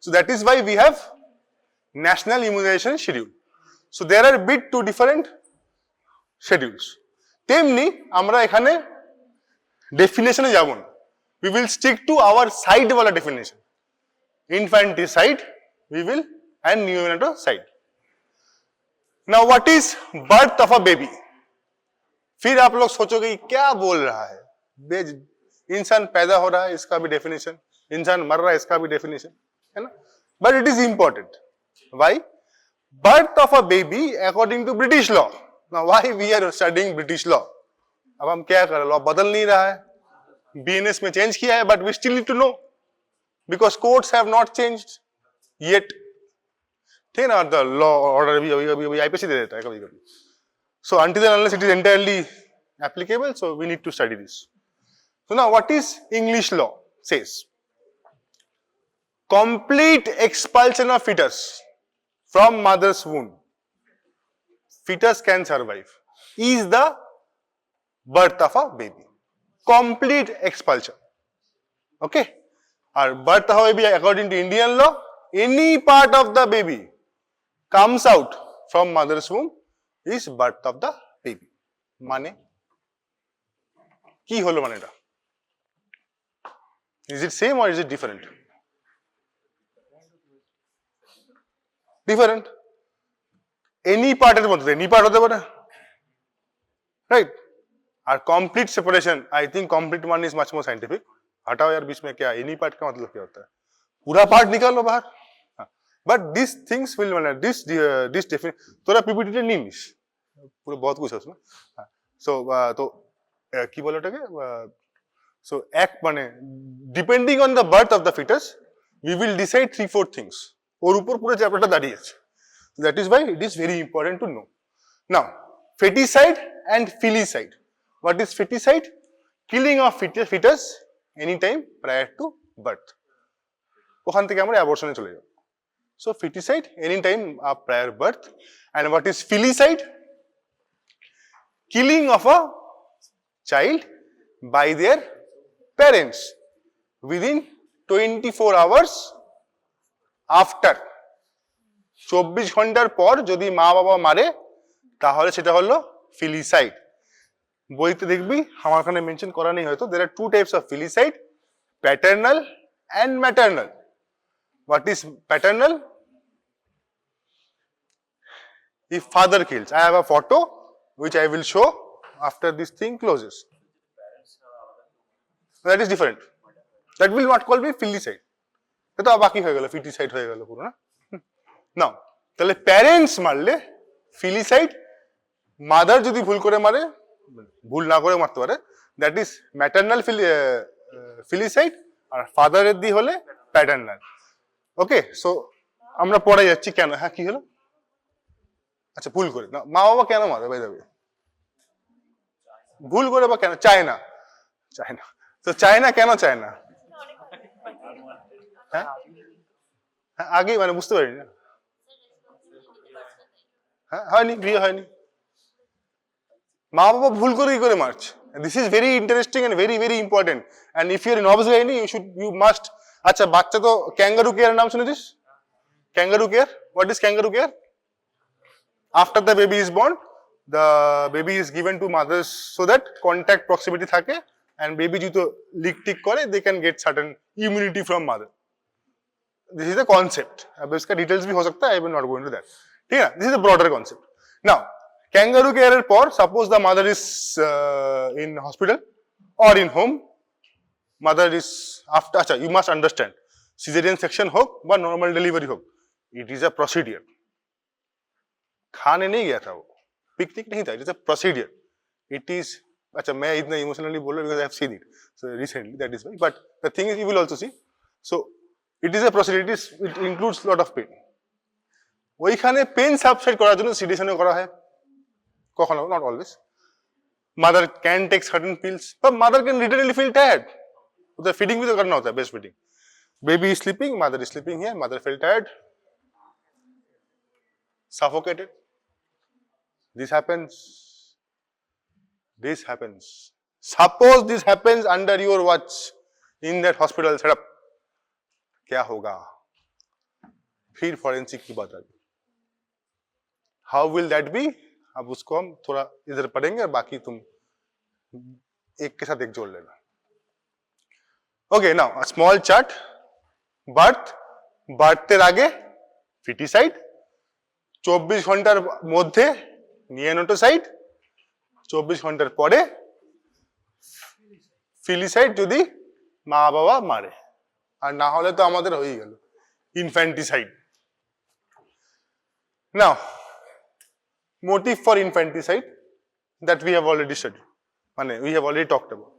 So that is why we have national immunization schedule। So there are a bit two different schedules। তেমনি আমরা এখানে ডেফিনেশনে যাব না, we will stick to our side wala definition. Infanticide we will and neonaticide. Now what is birth of a baby? फिर आप लोग सोचोगे क्या बोल रहा है, इंसान पैदा हो रहा है इसका भी डेफिनेशन, इंसान मर रहा है इसका भी डेफिनेशन, है ना? But it is important. Why? Birth of a baby according to British law. Now why we are studying British law? अब हम क्या कर रहे, लॉ बदल नहीं रहा है, बीएनएस में चेंज किया है, but we still need to know because courts have not changed yet. ठीक है ना? द लॉ ऑर्डर भी अभी आईपीसी दे देता है कभी कभी. So until and unless it is entirely applicable, so we need to study this. So now what is English law says? Complete expulsion of fetus from mother's womb. Fetus can survive. Is the birth of a baby. Complete expulsion. Okay? Or birth of a baby according to Indian law, any part of the baby comes out from mother's womb is birth of the baby. মানে কি হলো মানেটা? Is it same or is it different? Different. Any part এর মধ্যে any part হতে পারে, right? और complete separation, I think complete one is much more scientific. हटाओ यार बीच में, क्या any part का मतलब क्या होता है? पूरा part निकालो बाहर. But these things will this definition थोड़ा PPT তে नहीं मिस, पूरा बहुत कुछ है उसमें. So तो কি বলে ওটাকে? So এক মানে depending on the birth of the fetus we will decide 3-4 things. ওর উপর পুরো চ্যাপ্টারটা দাঁড়িয়ে আছে. That is why it is very important to know. Now feticide and filicide. What is feticide? Killing of fetus anytime prior to birth. ওখান থেকে আমরা অ্যাবর্শনে চলে যাব. So feticide anytime prior birth. And what is filicide? Killing of a child by their parents within 24 hours after. 24 ঘন্টার পর যদি মা বাবা মারে তাহলে সেটা হলো filicide. বইতে দেখবি আমার এখানে মেনশন করা নেই হয়তো, there are two types of filicide, paternal and maternal. What is paternal? If father kills. I have a photo which I will show after this thing closes. That is different. That will not call me filicide. এটা বাকি হয়ে গেল, feticide হয়ে গেল পুরো না. নাও তাহলে parents মারলে filicide, মাদার যদি ভুল করে মারে, ভুল না করে মারতে পারে, দ্যাট ইজ ম্যাটারনাল filicide, আর ফাদারের দি হলে প্যাটার্নাল. ওকে, সো আমরা পড়ে যাচ্ছি কেন. হ্যাঁ কি হলো? আচ্ছা ভুল করে না, মা বাবা কেন মারে ভাই যাবে, ভুল করে বা কেন? China, China. তো চায়না কেন চায়না? হ্যাঁ আগে মানে বুঝতে পারিনি না. হ্যাঁ হয়নি, বিয়ে হয়নি, মা বাবা ভুল করে কি করে মারছে. This is very interesting and very very important. And if you are in obgyn you must. আচ্ছা বাচ্চা তো ক্যাঙ্গারু কেয়ার নাম শুনেছিস? Kangaroo care, what is kangaroo care? After the baby is born, the baby is given to mothers so that contact proximity থাকে, and baby যদি leak tick করে they can get certain immunity from mother. This is the concept. अब इसका details भी हो सकता है, I will not go into that. ठीक है, this is a broader concept. Now kangaroo care এর পর suppose the mother is in hospital or in home, mother is after, আচ্ছা you must understand, cesarean section হোক বা normal delivery হোক, it is a procedure. खाने नहीं गया था वो, पिकनिक नहीं था, it is a procedure. It is, अच्छा मैं इतना इमोशनली बोल रहा हूं because I have seen it so recently, that is why. But the thing is you will also see. So it is a procedure, it includes lot of pain. ওইখানে pain subside করার জন্য সিডেশনও করা হয় কখনো, not always. Mother can take certain pills, but mother can literally feel tired. उधर feeding भी तो करना होता है, best feeding. Baby is sleeping, mother is sleeping here, mother feel tired, suffocated. This happens. This happens. Suppose this happens under your watch in that hospital setup. क्या होगा? फिर forensic की बात आएगी. How will that be? अब उसको हम थोड़ा इधर पढ़ेंगे और बाकी तुम एक के साथ एक जोड़ लेना. Okay, now a small chart. বার্থের আগে ফিটিসাইড, 24 ঘন্টার মধ্যে নিওনেটোসাইড, 24 ঘন্টার পরে ফিলিসাইড যদি মা বাবা মারে, আর না হলে তো আমাদের হয়ে গেল infanticide. Now, motive for infanticide that we have already studied, মানে we have already talked about.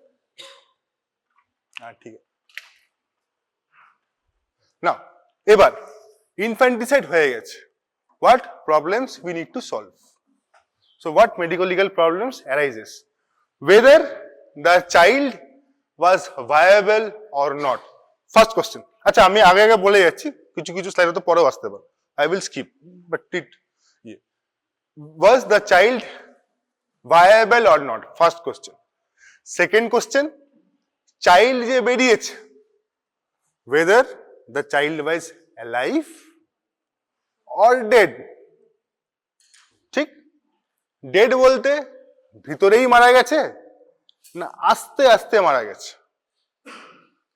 ঠিক আছে. Now, এবার infanticide হয়ে গেছে. What problems we need to solve? So, what medical legal problems arises? Whether the child was viable or not. First question. আচ্ছা, আমি আগে আগে বলে যাচ্ছি, কিছু কিছু স্লাইডে তো পরেও আসতে পারে. I will skip, but was the child viable or not? First question. Second question, child যে বেরিয়েছে, whether the child was alive or dead. ঠিক, ডেড বলতে ভিতরেই মারা গেছে না আস্তে আস্তে মারা গেছে,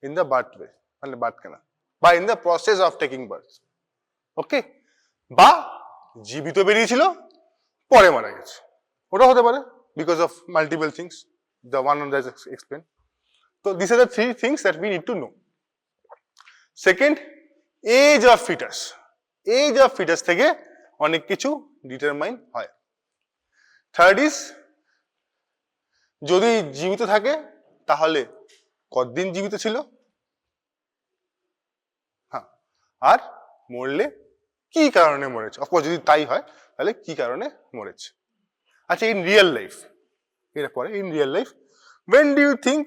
ইন দ্য বার্থ ওয়ে, মানে বার্থ কেনা, বা in the process of taking birth. Okay, বা জীবিত বেরিয়েছিল পরে মারা গেছে, ওটা হতে পারে because of multiple things, the one that is explain. তো this are the three things that we need to know. Second, age of foetus. Age of foetus থেকে অনেক কিছু ডিটারমাইন হয়. থার্ড ইজ, যদি জীবিত থাকে তাহলে কতদিন জীবিত ছিল, হ্যাঁ, আর মরলে কি কারণে মরেছে. অফকোর্স যদি তাই হয় তাহলে কি কারণে মরেছে. আচ্ছা, ইন রিয়েল লাইফ, এরপরে in real life, when do you think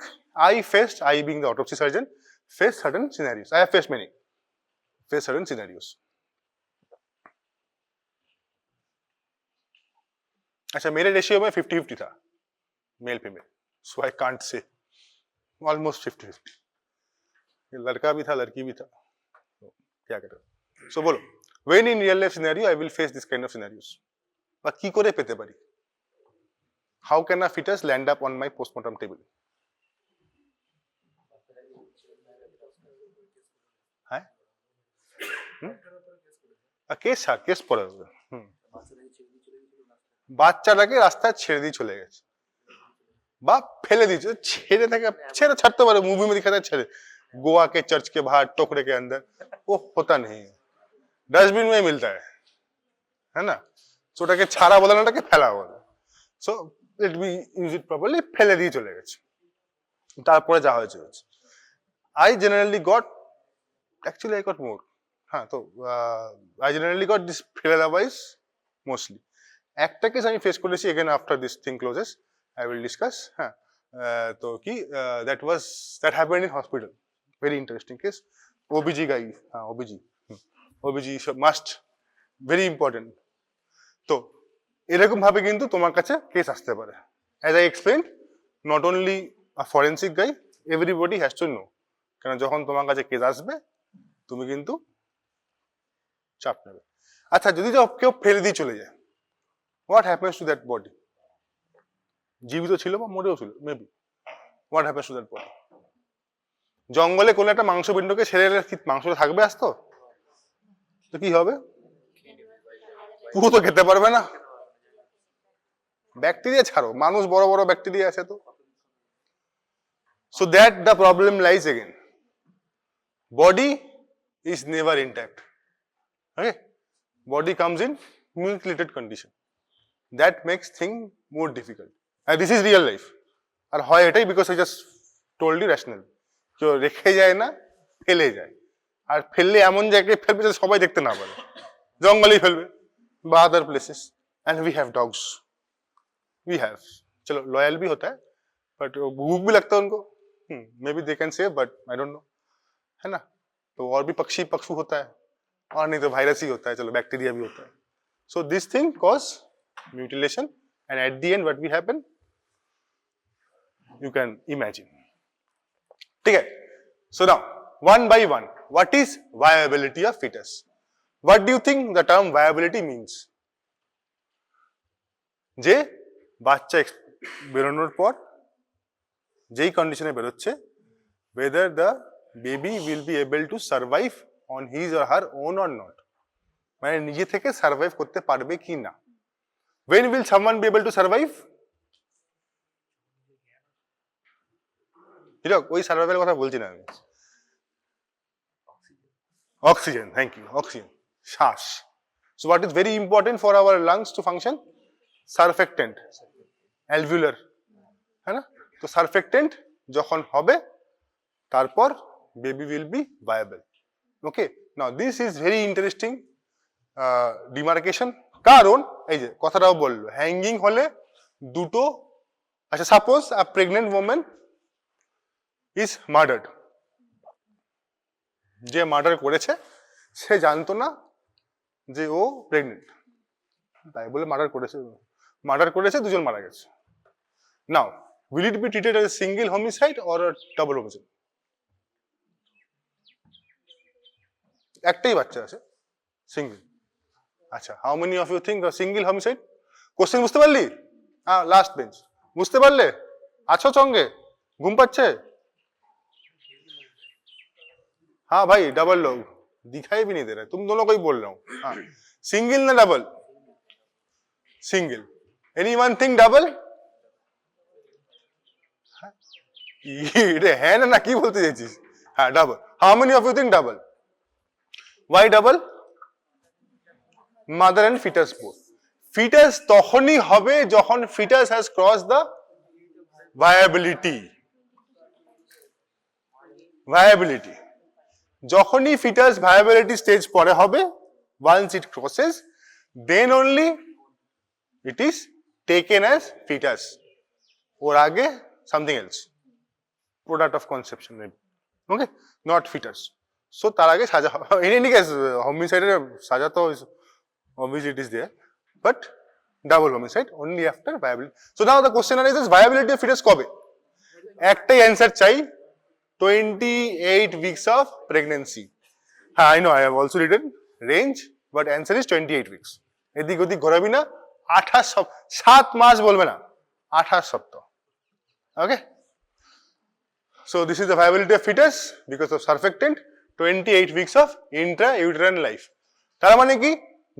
I being the autopsy surgeon face certain scenarios? I have faced many, face certain scenarios. अच्छा, मेरे रेशियो में 50-50 था, male female, so I can't say, almost 50-50. लड़का भी था लड़की भी था, तो क्या करें. सो बोलो, when in real life scenario I will face this kind of scenarios, বা কি করে পেতে পারি? How can a fetus land up on my postmortem table? হ্যাঁ, কেস পড়ে হবে. বাচ্চাটাকে রাস্তায় ছেড়ে দিয়ে চলে গেছে, বা ফেলে দিয়েছে, ছেড়ে ছাড়তে পারে, মুভি में दिखाता है ছেড়ে, गोवा के चर्च के बाहर टोकरे के अंदर, वो होता नहीं है, डस्टबिन में मिलता है ना. सो ওটাকে ছাড়া বলে না, ওটাকে ফেলা বলে. So let me use it properly, ফেলে দিয়ে চলে গেছে, তারপরে যা হয়েছে হয়েছে. I generally got, actually I got more, হ্যাঁ, তো I generally got this Fetal mostly. একটা কেস আমি ফেস করেছি, again after this thing closes I will discuss. হ্যাঁ, তো কি, that happened in hospital, very interesting case. OBG guy, হ্যাঁ, OBG must, very important. তো এরকম ভাবে কিন্তু তোমার কাছে কেস আসতে পারে. As I explained, not only a forensic guy, everybody has to know. কারণ যখন তোমার কাছে কেস আসবে তুমি কিন্তু চাপ নেবে. আচ্ছা, যদি কেউ ফেলে দিয়ে চলে যায়, what happens to that body? জীবিত ছিল বা মরেও ছিল maybe, what happens to that body? জঙ্গলে কোনো একটা মাংসপিণ্ডকে ছেড়ে কি মাংসটা থাকবে আস্ত? তো কি হবে? পুরো তো খেতে পারবে না, ব্যাকটেরিয়া ছাড়ো, মানুষ বড় বড় ব্যাকটেরিয়া আছে তো. So that the problem lies again. Body is never intact. Okay, body comes in mutilated condition. That makes thing more difficult. And this is real life. আর হয় এটাই, because I just told you rational. কেউ রেখে যায় না, ফেলে যায়, আর ফেললে এমন জায়গায় ফেলবে যে সবাই দেখতে না পারে, জঙ্গলেই ফেলবে বা আদার places. And we have dogs. We have, चलो लॉयल भी होता है, बट भूख भी लगता है उनको, may be they can save, but I don't know, है ना. तो और भी पशु होता है, और नहीं तो वायरस ही होता है, चलो बैक्टीरिया भी होता है. So this thing cause mutilation, and at the end what we happen you can imagine. ठीक है. So now one by one, what is viability of fetus? What do you think the term viability means? যে বাচ্চা বেরোনোর পর যেই কন্ডিশনে বেরোচ্ছে whether the baby will be able to survive on his or her own or not, মানে নিজে থেকে সার্ভাইভ করতে পারবে কি না। when will someone be able to survive? Hirak, ওই সার্ভাইভের কথা বলছি না আমি। অক্সিজেন, থ্যাংক ইউ, অক্সিজেন, শ্বাস। So what is very important for our lungs to function? Surfactant, alveolar, হ্যাঁ না? তো সার্ফেক্টেন্ট যখন হবে তারপর baby will be viable. Okay, now this is very interesting demarcation, কারণ এই যে কথাটাও বললো হ্যাঙ্গিং হলে দুটো, আচ্ছা suppose a pregnant women is murdered, যে মার্ডার করেছে সে জানতো না যে ও প্রেগনেন্ট, তাই বলে মার্ডার করেছে, দুজন মারা গেছে। নাও will it be treated as a single homicide or a double homicide? একটাই বাচ্চা আছে, সিঙ্গেল। আচ্ছা, how many of you think single homicide? Question বুঝতে পারলি? হ্যাঁ, লাস্ট বেঞ্চ বুঝতে পারলে? আছো সঙ্গে? ঘুম পাচ্ছে? हाँ भाई, डबल लोग दिखाई भी नहीं दे रहा, तुम दोनों को ही बोल रहा हूँ। हाँ, सिंगल ना double? Single. Anyone think double? ये है ना की बोलते ये चीज? हाँ, double. How many of you think double? Why double? Mother and foetus both. Foetus তখনই হবে যখন foetus has cross the viability. যখনই ফিটাস ভায়াবিলিটি স্টেজ পরে হবে, once it crosses, then only it is taken as foetus. ওর আগে something else, product of conception, okay, not foetus. So তার আগে সাজা, ইন এনি কেস হোমিসাইডের সাজা তো obviously it is there, but double homicide only after viability. So now the question arises, viability of fetus কবে? একটাই answer চাই, 28 weeks of pregnancy. হ্যাঁ, I know, I have also written range, but answer is 28 weeks. এদিক ওদিক ঘোরাবি না, 28 সপ্তাহ, 7 মাস বলবে না, 28 সপ্তাহ। Okay, so this is the viability of fetus because of surfactant, 28 weeks of intrauterine life. তার মানে কি,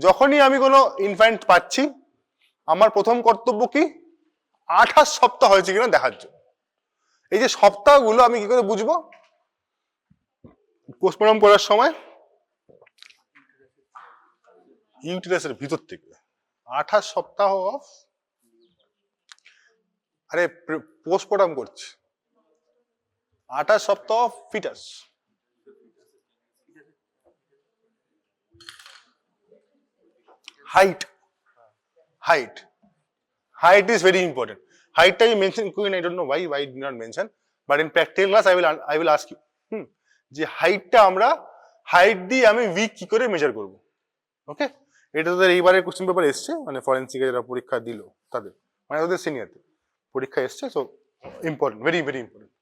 যখনই আমি কোনো ইনফ্যান্ট পাচ্ছি, আমার প্রথম কর্তব্য কি, 28 সপ্তাহ হয়েছে কিনা দেখার জন্য। এই যে সপ্তাহগুলো আমি কি করে বুঝবো? পোস্টমর্টম করার সময় ইউটেরাসের ভিতর থেকে 28 সপ্তাহ অফ, আরে পোস্টমর্টম করছি, 28 সপ্তাহ of fetus. Height is very important. Height I mentioned, I don't know why I did not mention, but in practical class I will ask you, যে হাইটটা আমরা হাইট দিয়ে আমি উইক কি করে মেজার করব। ওকে, এটা তোদের এইবারের কোশ্চেন পেপার এসছে, মানে ফরেন্সিকে যারা পরীক্ষা দিল তাদের, মানে ওদের সিনিয়রদের পরীক্ষা এসছে। So important, very very important.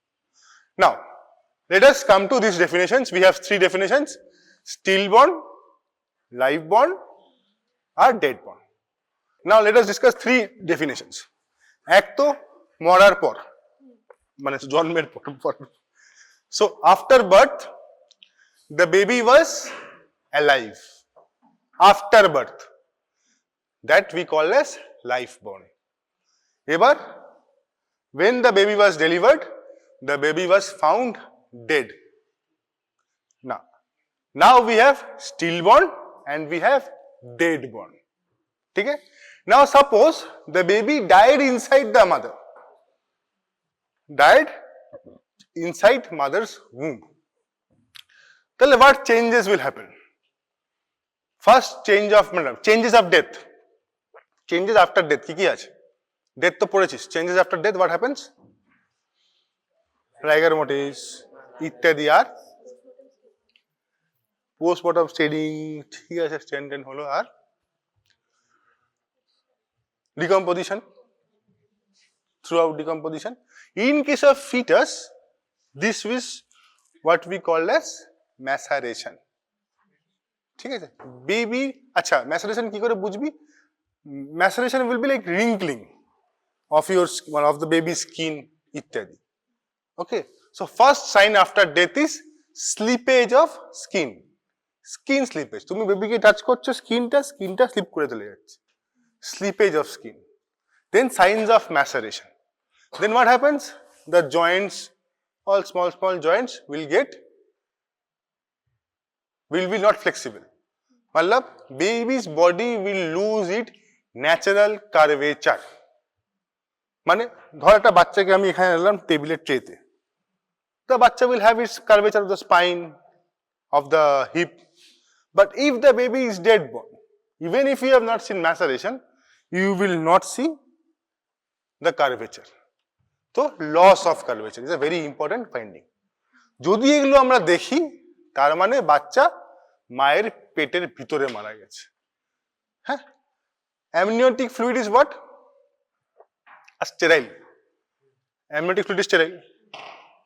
Now let us come to these definitions. We have 3 definitions: stillborn, liveborn, or deadborn. Now let us discuss 3 definitions. এক তো মরার পর, মানে জন্মের পর। So after birth the baby was alive. After birth, that we call as liveborn. এবার when the baby was delivered, the baby was found dead. Now we have stillborn and we have deadborn. ठीक है? Now suppose the baby died inside the mother, died inside mother's womb. Then what changes will happen? First, changes of death. Changes after death কি কি আছে? Death তো পড়েছিস, changes after death what happens? rigor mortis ইত্যাদি, আর post-mortem স্টেডিং, ঠিক আছে, স্ট্যান্ডেন হলো, আর decomposition, throughout decomposition. In case of fetus, this is what we call as maceration. ঠিক আছে, বেবি, আচ্ছা maceration কি করে বুঝবি? Maceration will be like wrinkling of your of the baby skin ইত্যাদি। Okay, so first sign after death is slippage of skin. Skin slippage. তুমি বেবিকে touch করছো, স্কিনটা স্লিপ করে চলে যাচ্ছে, slippage of skin. Then signs of maceration. Then what happens? The joints, all small joints will be not flexible. मतलब baby's body will lose its natural curvature. মানে ধর একটা বাচ্চাকে আমি এখানে আনলাম টেবিলের ট্রেতে, the বাচ্চা will have its curvature of the spine, of the hip. But if the baby is dead born, even if you have not seen maceration, you will not see the curvature. So loss of curvature is a very important finding. যদি এগুলো আমরা দেখি তার মানে বাচ্চা মায়ের পেটের ভিতরে মারা গেছে। হ্যাঁ, amniotic fluid is what? Sterile. Amniotic fluid is sterile.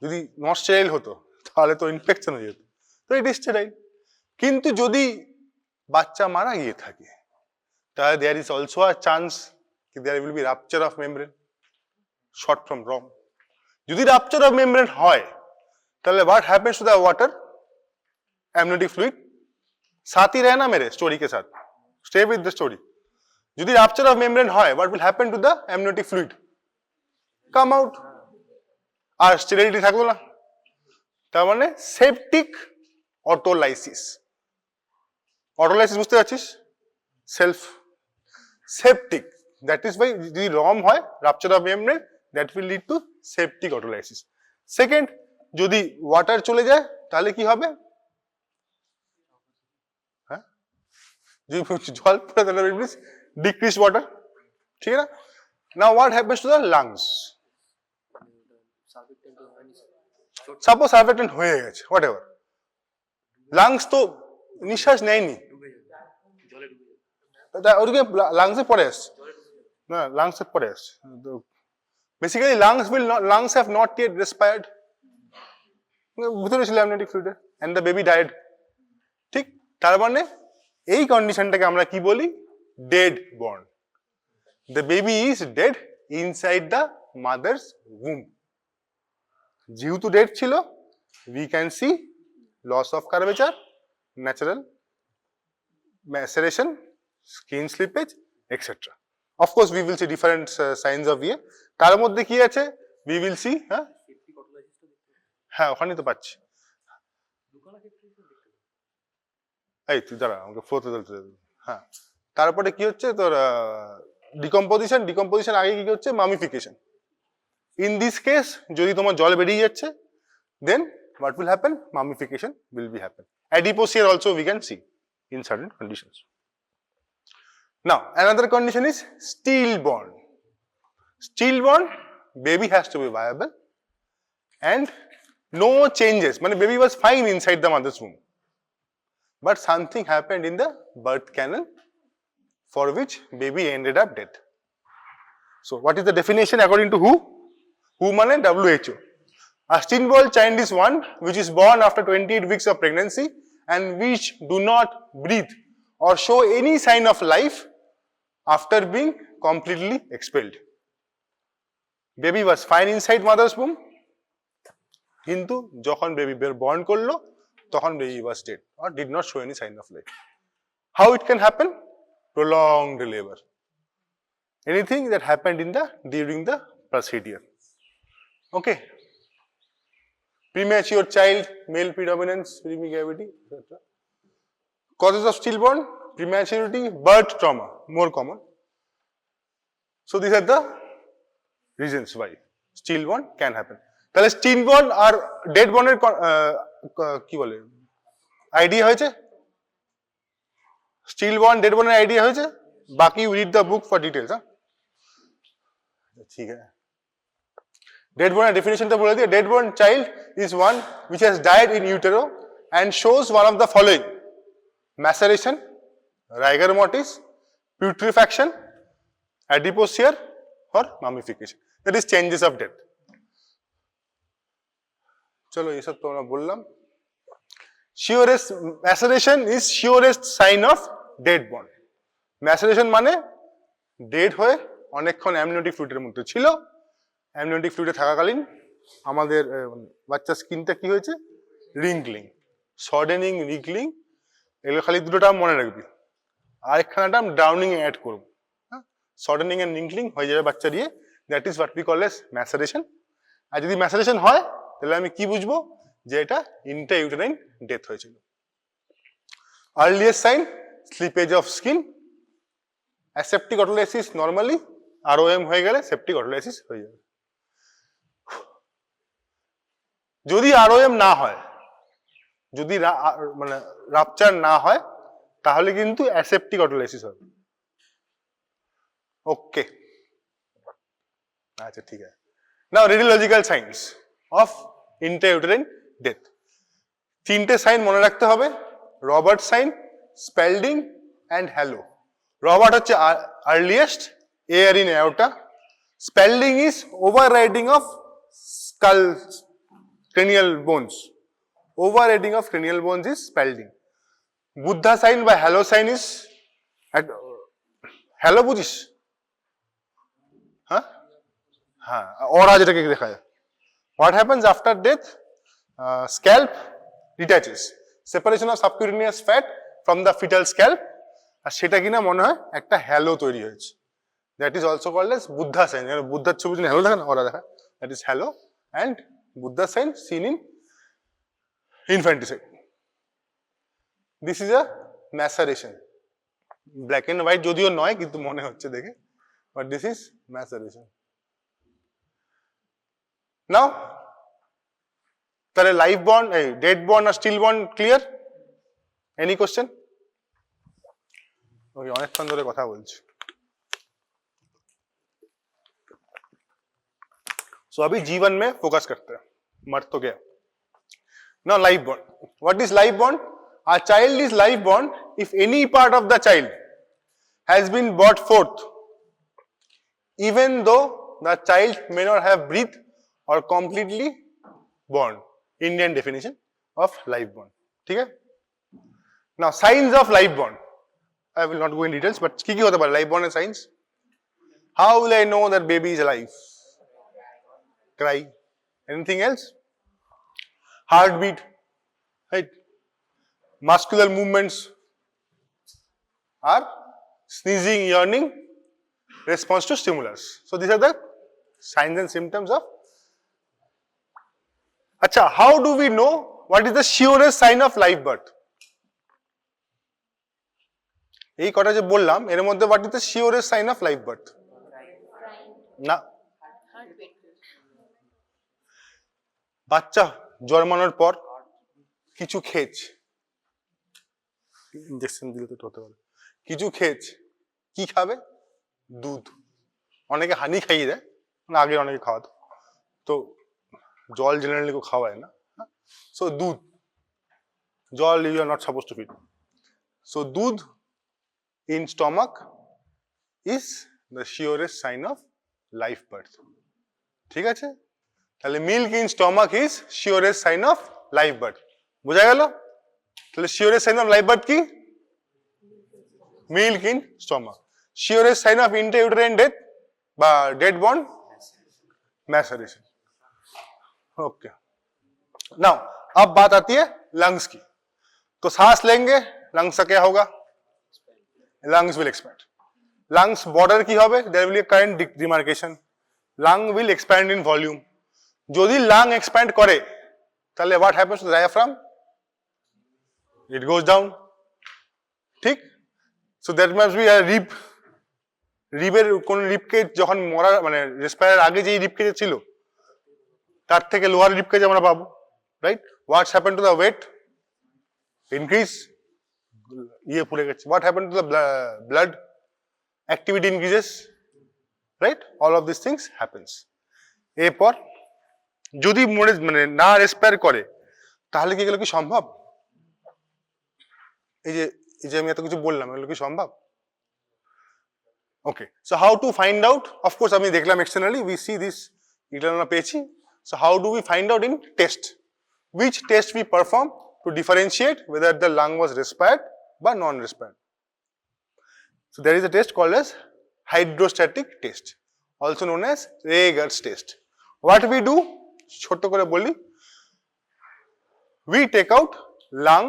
যদি নট স্টেরাইল হতো তাহলে তো ইনফেকশন হয়ে যেত, তো ইট ইজ স্টেরাইল। কিন্তু যদি বাচ্চা মারা গিয়ে থাকে তাহলে there is also a chance there will be rupture of membrane, short from wrong. যদি রাপচার অফ মেমব্রেন হয় তাহলে what happens to the water? Amniotic fluid साथ ही रहना मेरे स्टोरी के साथ, स्टे विद द स्टोरी। যদি রাপচার অফ মেমব্রেন হয় what will happen to the amniotic fluid? Come out, আর স্টেরিলিটি থাকলো না। তার মানে সেপটিক অটোলাইসিস। অটোলাইসিস বুঝতে পারছিস? Self septic, that is by যদি রম হয় rupture of membrane, that will lead to septic autolysis. Second, যদি ওয়াটার চলে যায় তাহলে কি হবে? হ্যাঁ, যদি জল পড়ে তাহলে ডিক্রিজ ওয়াটার, ঠিক আছে না? Now what happens to the lungs? Suppose surfactant হয়ে গেছে, হোয়াট এভার, লাংস তো নিঃশ্বাস নেয়নি, ওদিকে লাংসে পরে আসছে না, লাংসে পরে আসছে। Basically lungs have not yet respired, ভিতরে ছিল amniotic fluid and the baby died. ঠিক, তার মানে এই কন্ডিশনটাকে আমরা কি বলি? Dead born. The baby is dead inside the mother's womb. যেহেতু ডেড ছিল, we can see loss of curvature, natural maceration, skin slippage, etc. Of course we will see different signs of ইয়ে। তার মধ্যে কি আছে? we will see, হ্যাঁ ওখানে তো পাচ্ছি। এই তুই দাঁড়া, আমাকে ফ্লোতে চলতে দে। হ্যাঁ, তারপরে কি হচ্ছে তোর ডিকম্পোজিশন আগে কি হচ্ছে? মামিফিকেশন। ইন দিস কেস যদি তোমার জল বেরিয়ে যাচ্ছে, then what will happen? Mummification will be happen. Adipose also we can see in certain conditions. Now another condition is stillborn. Stillborn baby has to be viable and no changes, মানে baby was fine inside the mother's womb, but something happened in the birth canal for which baby ended up dead. So what is the definition according to who? Who মানে WHO. A stillborn child is one which is born after 28 weeks of pregnancy and which do not breathe or show any sign of life after being completely expelled. Baby was fine inside mother's womb, কিন্তু যখন baby born করলো তখন baby was dead or did not show any sign of life. How it can happen? Prolonged labor. Anything that happened during the procedure. Okay. Premature child, male predominance, premigravity, etc. Causes of stillborn: prematurity, birth trauma, more common. So these are the reasons why stillborn can happen. তাহলে stillborn আর deadborn এর কি বলে idea হয়েছে? stillborn, deadborn এর idea হয়েছে? বাকি read the book for details. ঠিক আছে। Deadborn definition টা বলে দিই। Deadborn child is one which has died in utero and shows one of the following: maceration, rigor mortis, putrefaction, adipocere or mummification. That is changes of death. চলো এই সব তো আমরা বললাম। Surest maceration is surest sign of deadborn. Maceration মানে dead হয়ে অনেকক্ষণ amniotic ফ্লুইডের মধ্যে ছিল, অ্যামনিওটিক ফ্লুইডে থাকাকালীন আমাদের বাচ্চার স্কিনটা কি হয়েছে, রিঙ্কলিং, শর্টেনিং, রিঙ্কলিং, এগুলো খালি দুটো টার্ম মনে রাখবি। আরেকখানা টার্ম ড্রাউনিং অ্যাড করবো, হ্যাঁ, শর্টেনিং এন্ড রিঙ্কলিং হয়ে যাবে বাচ্চা দিয়ে, that is what we call as maceration. আর যদি ম্যাসারেশন হয় তাহলে আমি কি বুঝবো, যে এটা ইন্ট্রাইউটেরাইন ডেথ হয়েছিল। Earliest sign, slippage of skin, aseptic autolysis normally, ROM হয়ে গেলে সেপ্টিক অটোলাইসিস হয়ে যাবে। যদি ROM না হয়, যদি মানে রাপচার না হয়, তাহলে কিন্তু অ্যাসেপ্টিক অটোলাইসিস হবে। ওকে, আচ্ছা ঠিক আছে। Now radiological signs of intrauterine death. তিনটে সাইন মনে রাখতে হবে, Robert sign, Spalding and halo. Robert হচ্ছে earliest, air in aorta. Spalding is overriding of skull cranial bones. Overriding of cranial bones is spalding. Buddha sign by halo sign is halo বুঝিস? হ্যাঁ হ্যাঁ, ওরা যেটাকে দেখা যায়। What happens after death? Scalp detaches. Separation of subcutaneous fat from the fetal scalp. আর সেটা কিনা মনে হয় একটা হ্যালো তৈরি হয়েছে। That is also called as Buddha sign. বুদ্ধার ছবি যদি হ্যালো দেখেন, ওরা দেখা, that is halo and Buddha sign seen in infanticide. This is a maceration. Black and white যদিও নয়, কিন্তু মনে হচ্ছে দেখে, but this is maceration. Now, তাহলে লাইফ বন্ড, ডেড বন্ড আর still bond clear? Any question? Okay, অনেকক্ষণ ধরে কথা বলছি। So अभी जीवन में फोकस करते हैं, मर तो गया। Now life bond. What is life bond? A child is life bond if any part of the child has been brought forth, even though the child may not have breathed or completely born. Indian definition of life bond. ठीक है? Now signs of life bond. I will not go in details, but কি হতে পারে life bond and signs? How will I know that baby is alive? Cry. Anything else? Heartbeat, right? Muscular movements are sneezing, yawning, response to stimulus. So these are the signs and symptoms of. Acha, how do we know what is the surest sign of live birth? এই কথা যে বললাম, এর মধ্যে what is the surest sign of live birth? না, বাচ্চা জন্মানোর পর কিছু খেয়েছে, ইনজেকশন দিলে তো হতে পারে, কিছু খেয়েছে, কি খাবে? দুধ। অনেকে হানি খাইয়ে দেয়, মানে আগে অনেকে খাওয়াতো, তো জল জেনারেলি কেউ খাওয়ায় না। So dudh, jal you are not suppose to feed. So dudh in stomach is the surest sign of life birth. ঠিক আছে, তাহলে milk in stomach is surest sign of life birth. বোঝা গেল? তাহলে surest sign of life birth কি? Milk in stomach. Surest sign of intrauterine death বা dead बॉन्ड, maceration. Okay, now अब बात आती है लंग्स की। तो सांस लेंगे, लंग्स का क्या होगा? Lungs will expand. Lungs border की होबे, there will be a kind demarcation. Lung will expand in volume. যদি লাং এক্সপ্যান্ড করে তাহলে what happens to diaphragm? It goes down. ঠিক? So that must be a rib. রিবের কোন ribcage যখন মরার মানে রেসপায়ারের আগে যে রিবকেজ ছিল তার থেকে লোয়ার রিবকেজ আমরা পাবো, right? What's happen to the weight? Increase. ইয়ে ভুলে গেছি, what happen to the blood activity increases, right? All of this things happens. এরপর যদি মরে মানে না রেসপায়ার করে তাহলে কি এগুলো কি সম্ভব? এই যে আমি এত কিছু বললাম, এগুলো কি সম্ভব? Okay, so how to find out? Of course আমি দেখলাম এক্সটার্নালি, উই সি দিস, এটা আমরা পেয়েছি। So how do we find out in test? Which test we perform to differentiate whether the lung was respired বা নন respired? So there is a test called as hydrostatic test, also known as Hegar's test. What we do? ছোট করে বলি, we take out lung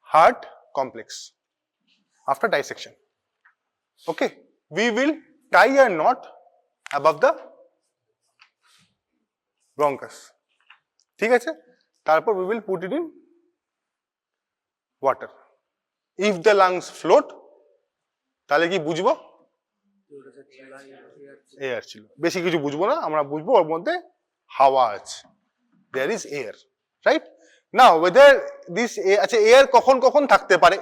heart complex after dissection. Okay, we will tie a knot above the bronchus. ঠিক আছে, তারপর we will put it in water. If the lungs float, তাহলে কি বুঝবো? Air ছিল। বেশি কিছু বুঝবো না, আমরা বুঝবো ওর মধ্যে হাওয়া আছে, there is air, right? Now whether this আচ্ছা এয়ার কখন কখন থাকতে পারে?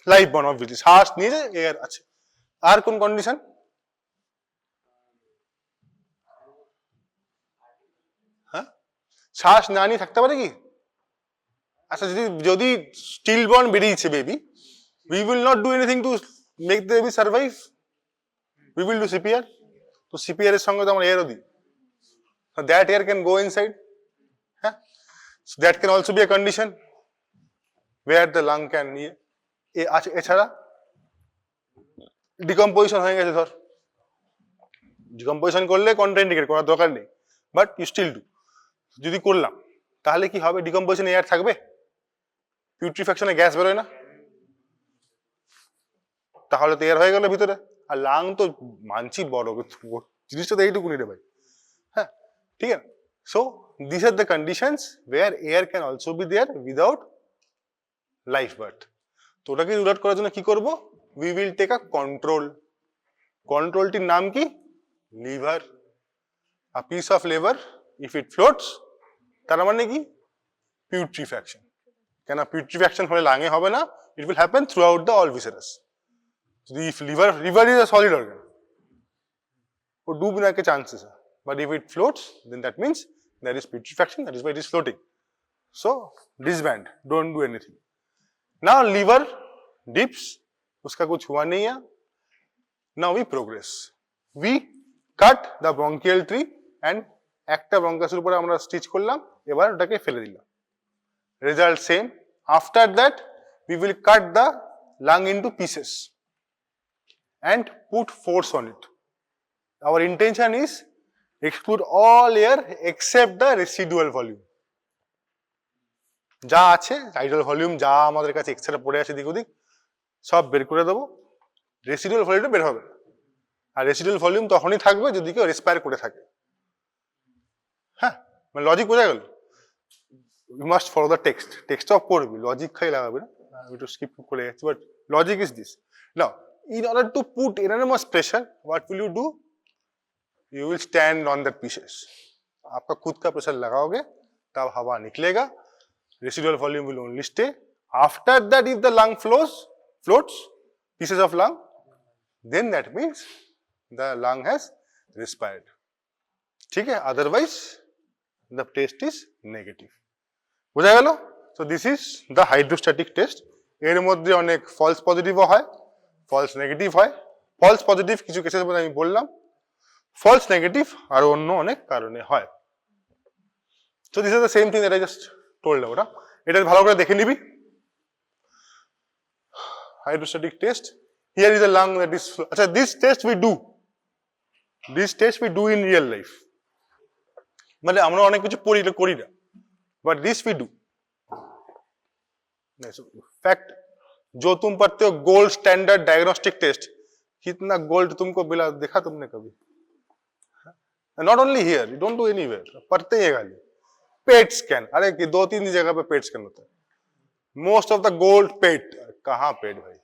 লাইফ বর্ন অবভিয়াসলি, শ্বাস নিয়ে এয়ার আছে। আর কোন কন্ডিশন? হ্যাঁ, শ্বাস না নিয়ে থাকতে পারে কি? আচ্ছা যদি স্টিল বর্ন বেরিয়েছে baby, we will not do anything to make the baby survive, we will do CPR. তো CPR এর সঙ্গে তো আমরা এয়ারও দিই, so that air can go inside. হ্যাঁ, so that can also be a condition where the lung can আচ্ছা এছাড়া decomposition হয়ে গেছে, ধর ডিকম্পোজিশন করলে কন্ট্রাইন্ডিকেট করার দরকার নেই, বাট ইউ স্টিল ডু। যদি করলাম তাহলে কি হবে? ডিকম্পোজিশন এয়ার থাকবে, পিউট্রিফ্যাকশনে গ্যাস বেরোয় না, তাহলে তো এয়ার হয়ে গেল ভিতরে। আর লাং তো মানছি বড় জিনিসটা তো এইটুকুনি রে ভাই। হ্যাঁ, ঠিক আছে। So this are the conditions where air can also be there without life birth. তো ওটাকে রুল আউট করার জন্য কি করব? We will take a control. কন্ট্রোলটির নাম কি? Liver. A piece of liver if it floats, তার মানে কি? পিউট্রিফ্যাকশন। কেন পিউট্রিফ্যাকশন হলে লাঙে হবে না, it will happen throughout the all visceras. If liver is a solid organ, वो डूबने के chances है, but if it floats, then that means there is putrefaction, that is why it is floating. So disband, don't do anything. Now liver dips, उसका कुछ हुआ नहीं है. Now we progress. We cut the bronchial tree and একটা bronchus উপরে আমরা stitch করলাম, এবার ওটাকে ফেলে দিলাম. Result same. After that, we will cut the lung into pieces and put force on it. Our intention is exclude all air except the residual volume. যা আছে tidal volume যা আমাদের কাছে এক্সট্রা পড়ে আছে দিক ওদিক সব বের করে দেবো, রেসিডুয়াল ভলিউমটা বের হবে। আর রেসিডুয়াল ভলিউম তখনই থাকবে যদি কেউ রেসপায়ার করে থাকে। হ্যাঁ, মানে লজিক বোঝা গেল? You must follow the text, text of করবি, লজিক খাই লাগাবে না, আমি একটু স্কিপ করে যাচ্ছি, but logic is this. Now in order to put enormous pressure, what will you do? You will stand on that pieces. आपका खुद का प्रेशर लगाओगे तब हवा निकलेगा, residual volume will only stay. After that, if the lung floats, pieces of lung, then that means the lung has respired. ठीक है? Otherwise, the test is negative. বুঝা গেল? So this is the hydrostatic test. এর মধ্যে অনেক false positive হয়, false negative হয়। False positive কিছু কেসের মধ্যে আমি বললাম, ফলস নেগেটিভ আর অন্য অনেক কারণে হয়। So this is the same thing that I just told. ওটা এটা ভালো করে দেখে নিবি। Hydrostatic test, here is a lung that is, আচ্ছা this test we do in real life. মানে আমরা অনেক কিছু করি না, but this we do. Fact जो तुम पढ़ते हो गोल्ड स्टैंडर्ड डायग्नोस्टिक टेस्ट, कितना गोल्ड तुमको मिला देखा तुमने कभी? Not only here, you don't do anywhere, पढ़ते ही खाली। पेट स्कैन, अरे कि 2-3 जगह पे पेट स्कैन होता है। मोस्ट ऑफ द गोल्ड पेट, कहाँ पेट भाई?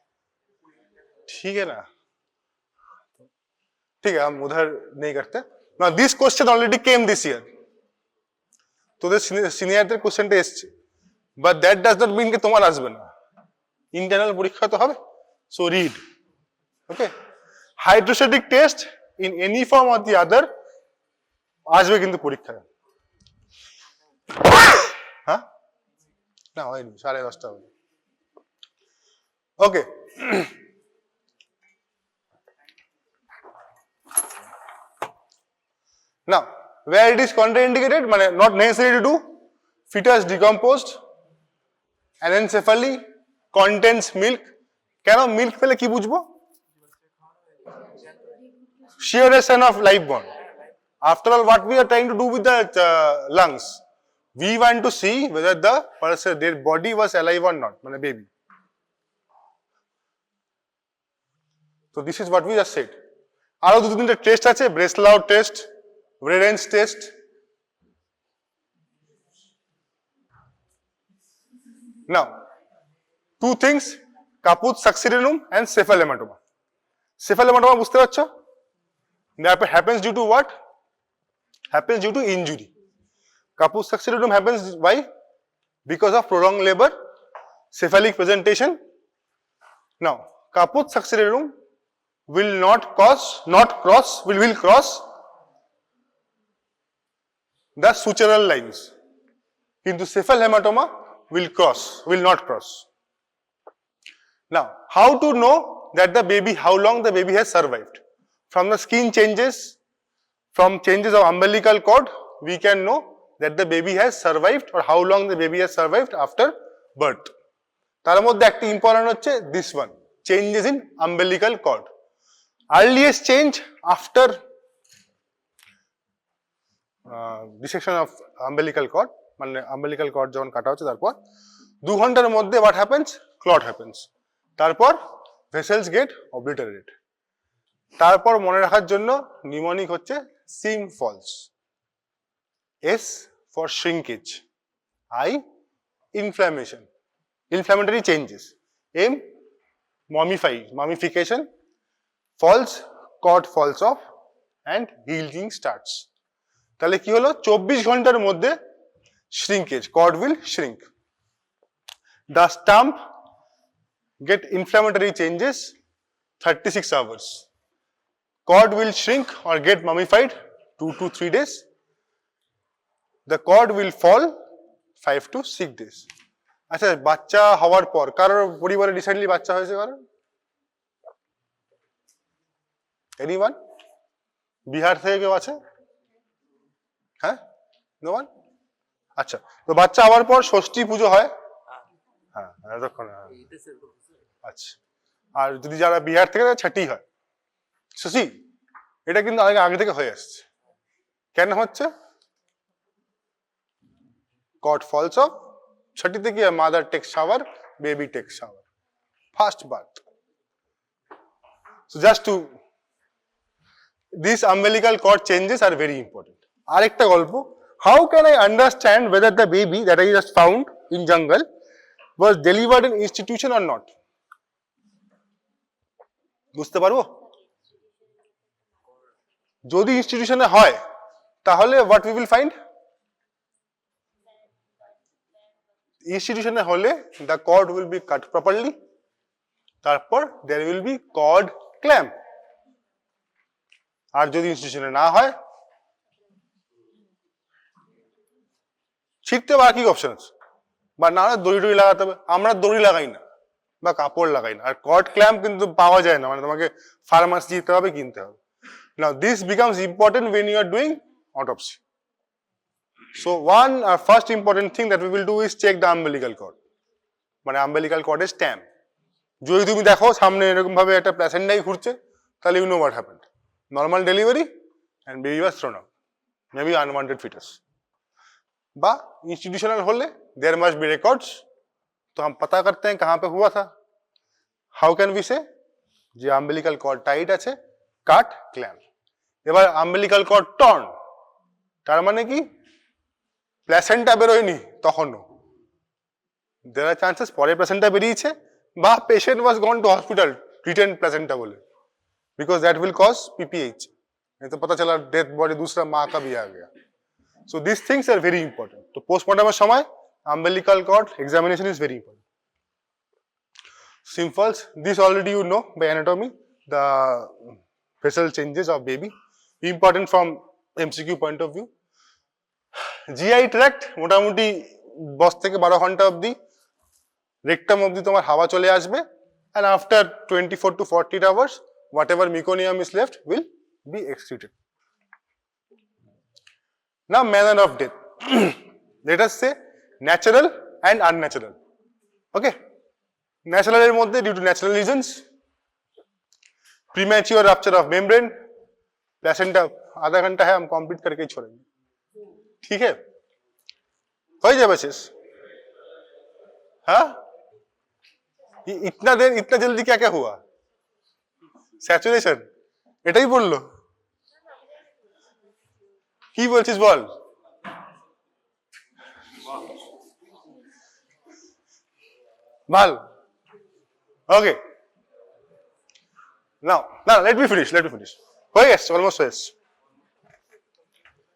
ठीक है ना, ठीक है, हम उधर नहीं करते। Now this question already came this year, तो সিনিয়রদের কোশ্চেনটা এসেছে, but that does not mean কি তোমার আসবে না, ইন্টারনাল পরীক্ষা তো হবে। So read, okay. Hydrostatic test in any form or the other আসবে কিন্তু পরীক্ষায়। হ্যাঁ, না হয়নি, 10:30 হবে। Okay, now where it is contraindicated, মানে not necessary to do, fetus decomposed, anencephaly, contains milk। কেন মিল্ক পেলে কি বুঝবো? Surest sign of life born, After all, what we are trying to do with the lungs? We want to see whether the person, their body was alive or not, মানে baby. So this is what we just said. আরো দু তিনটা test আছে, Breslau test, রেরেন্স test. Now, two things, caput succedaneum and cephal hematoma. Cephal hematoma বুঝতে পারছো? That happens due to what? Happens due to injury. Caput succedaneum happens why? Because of prolonged labor, cephalic presentation. Now, caput succedaneum will cross the sutural lines. Into cephal hematoma will not cross. Now, how to know that how long the baby has survived? From the skin changes, from changes of umbilical cord, we can know that the baby has survived or how long the baby has survived after birth. তার মধ্যে একটা important হচ্ছে this one, changes in umbilical cord. Earliest change after dissection of umbilical cord, মানে umbilical cord যখন কাটা হচ্ছে তারপর 2 ঘন্টার মধ্যে what happens? Clot happens. তারপর vessels get obliterated. তারপর মনে রাখার জন্য নিউমোনিক হচ্ছে সিম false, S for shrinkage, I inflammation, inflammatory changes, M mummification, falls, cord falls off and healing starts. তাহলে কি হলো 24 ঘন্টার মধ্যে shrinkage, cord will shrink. The stump get inflammatory changes 36 hours. Cord will shrink or get mummified 2 to 3 days. The cord will fall 5 to 6 days. আচ্ছা, বাচ্চা হওয়ার পর কারোর পরিবারে রিসেন্টলি বাচ্চা হয়েছে কারোর? এনিওয়ান? বিহার থেকে কেউ আছে? হ্যাঁ, নো ওয়ান? আচ্ছা, তো বাচ্চা হওয়ার পর ষষ্ঠী পুজো হয়? হ্যাঁ, এতক্ষণ। আচ্ছা, আর যদি যারা বিহার থেকে ছটি হয়, শশী, এটা কিন্তু আগে থেকে হয়ে আসছে। কেন হচ্ছে? cord falls off, ছটিতে কি mother takes shower, baby takes shower, first birth. So just to, these umbilical cord changes are very important. আরেকটা গল্প, how can I understand whether the baby that I just found in jungle was delivered in institution or not? বুঝতে পারবো? যদি ইনস্টিটিউশনে হয় তাহলে what we will find? ইনস্টিটিউশনে হলে the cord will be cut properly, তারপর there will be cord clamp. আর যদি ইনস্টিটিউশনে না হয়, ছিটতে বা কি অপশন আছে, বা না দড়ি লাগাতে হবে। আমরা দড়ি লাগাই না বা কাপড় লাগাই না। আর cord clamp কিন্তু পাওয়া যায় না, মানে তোমাকে ফার্মাসি যেতে হবে, কিনতে হবে। Now this becomes important when you are doing autopsy. So first important thing that we will do is check the umbilical cord, মানে umbilical cord এর stamp. যদি তুমি দেখো সামনে এরকম ভাবে একটা প্ল্যাসেন্টাই ঘুরছে, তাহলে you know what happened. Normal delivery and baby was thrown out, maybe unwanted fetus. বা institutional হলে there must be records, तो हम पता करते हैं कहाँ पे हुआ था. How can we say? যে umbilical cord tight আছে, cut, clamp. এবার umbilical cord torn, তার মানে কি প্ল্যাসেন্টা বেরোয়নি তখনও, there are chances পরে প্ল্যাসেন্টা বেরিয়েছে, বা patient was gone to hospital retained placenta बोले, because that will cause PPH. नहीं तो पता चला death body दूसरा माँ का भी आ गया. So these things are very important. तो postmortem এর সময় umbilical cord examination is very important. Simples, this already you know by anatomy, the vessel changes of baby, important from MCQ point of view. GI tract মোটামুটি 10 থেকে 12 ঘন্টা অবধি rectum অবধি তোমার হাওয়া চলে আসবে, and after 24 to 48 hours whatever meconium is left will be excreted. Now manner of death. Let us say natural and unnatural. Okay, natural এর মধ্যে due to natural reasons, premature rupture of membrane, placenta आधा घंटा है, हम complete करके ही छोड़ेंगे, ठीक है? हो जाए शेष। हाँ, इतना देर इतना जल्दी क्या क्या हुआ? স্যাচুরেশন এটাই বললো, কি বলছিস বল? ভাল, ওকে, now let me finish হয়ে গেছে, অলমোস্ট হয়ে গেছে।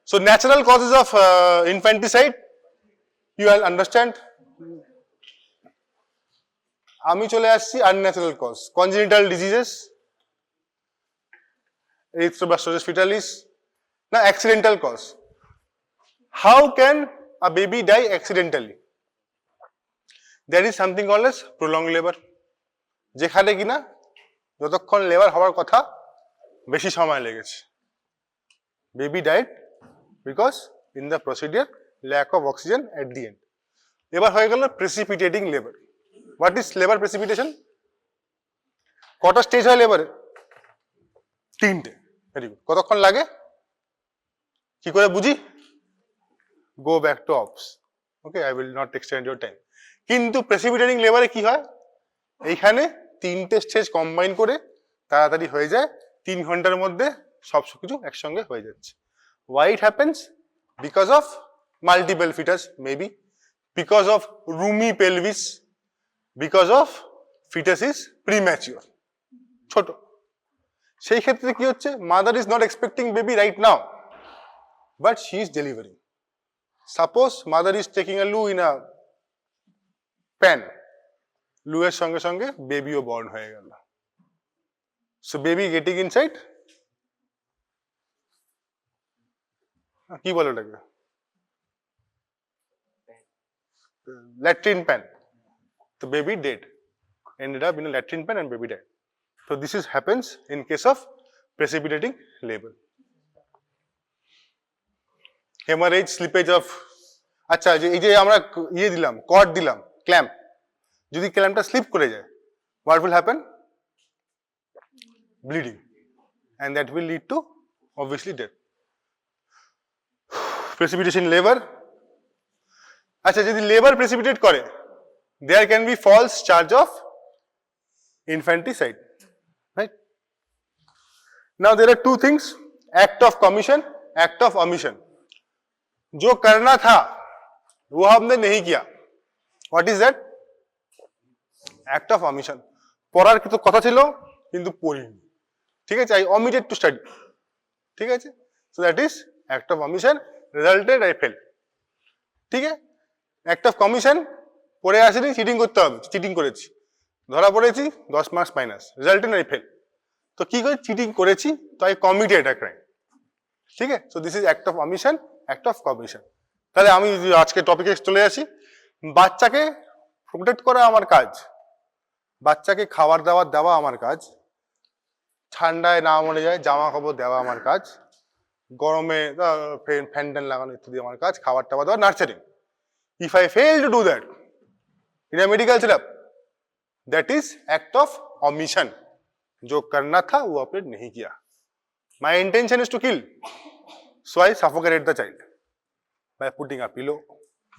So natural causes of infanticide you will understand. আমি চলে আসছি unnatural cause, congenital diseases, erythroblastosis fetalis. Now accidental cause, how can a baby die accidentally? There is something called as prolonged labor, যেখানে কিনা যতক্ষণ labour হওয়ার কথা বেশি সময় লেগেছে। Baby died because in the procedure lack of oxygen at the end. এবার হয়ে গেল precipitating labor. What is labor precipitation? কটা স্টেজ হয় লেবারে? তিনটে। Very good. কতক্ষণ লাগে? কি করে বুঝি? Go back to ops. Okay, I will not extend your time. কিন্তু precipitating labor কি হয়? এইখানে তিনটে স্টেজ কম্বাইন করে তাড়াতাড়ি হয়ে যায়, 3 ঘন্টার মধ্যে সব কিছু একসঙ্গে হয়ে যাচ্ছে। Why it happens? Because of multiple fetus, maybe because of roomy pelvis, because of fetus is premature, ছোট। সেই ক্ষেত্রে কি হচ্ছে? Mother is not expecting baby right now, but she is delivering. Suppose mother is taking a loo in a pan, loo এর সঙ্গে সঙ্গে বেবিও born হয়ে গেল। So baby getting inside, কি বলে ওটাকে? Latrine pan. The baby dead, ended up in a latrine pan and baby died. So this is happens in case of precipitating labor. Hemorrhage, slippage of, আচ্ছা এই যে আমরা ইয়ে দিলাম, কর্ড দিলাম, ক্ল্যাম্প, যদি ক্ল্যাম্পটা স্লিপ করে যায়, what will happen? Bleeding, and that will lead to obviously death. Precipitation labor, আচ্ছা যদি লেবার প্রেসিপিটেট করে, there can be false charge of infanticide, right? Now there are two things, act of commission, act of omission. जो करना था वो हमने नहीं किया, what is that? Act of omission. পড়ার তো কথা ছিল কিন্তু পড়িনি, ঠিক আছে? I omitted to study, ঠিক আছে? So that is act of omission, resulted I failed, ঠিক আছে? Act of commission, পড়ে আসেনি, চিটিং করতে হবে, চিটিং করেছি, ধরা পড়েছি, 10 marks minus, resulted I fail. তো কি করে? চিটিং করেছি, তো আই কমিটেড আ ক্রাইম, ঠিক আছে? So this is act of omission, act of commission. তাহলে আমি আজকে টপিকে চলে আসি। বাচ্চাকে প্রোটেক্ট করা আমার কাজ, বাচ্চাকে খাবার দাবার দেওয়া আমার কাজ, ঠান্ডায় না মরে যায় জামা কাপড় দেওয়া আমার কাজ, গরমে ফ্যান ট্যান লাগানো ইত্যাদি আমার কাজ, খাবার টাবার দেওয়া, nurturing. If I fail to do that in a medical setup, that is act of omission. जो करना था वो आपने नहीं किया. My intention is to kill, so I suffocated the child by putting a pillow,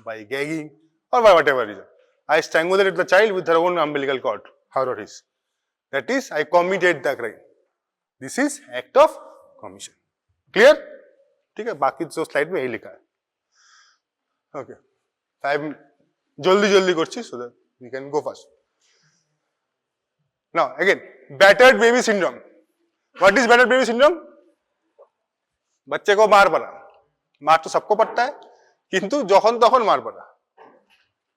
by gagging, or by whatever reason. I strangulated the child with her own umbilical cord, however it is. That is, I committed the crime. This is act of commission. Clear? ठीक है? बाकी जो slide में यही लिखा है. Okay. I'm जल्दी करছি so that we can go fast. Now again, battered baby syndrome. What is battered baby syndrome? बच्चे को मार पड़ा, मार तो सबको पड़ता है, किंतु যখন তখন মার পড়া,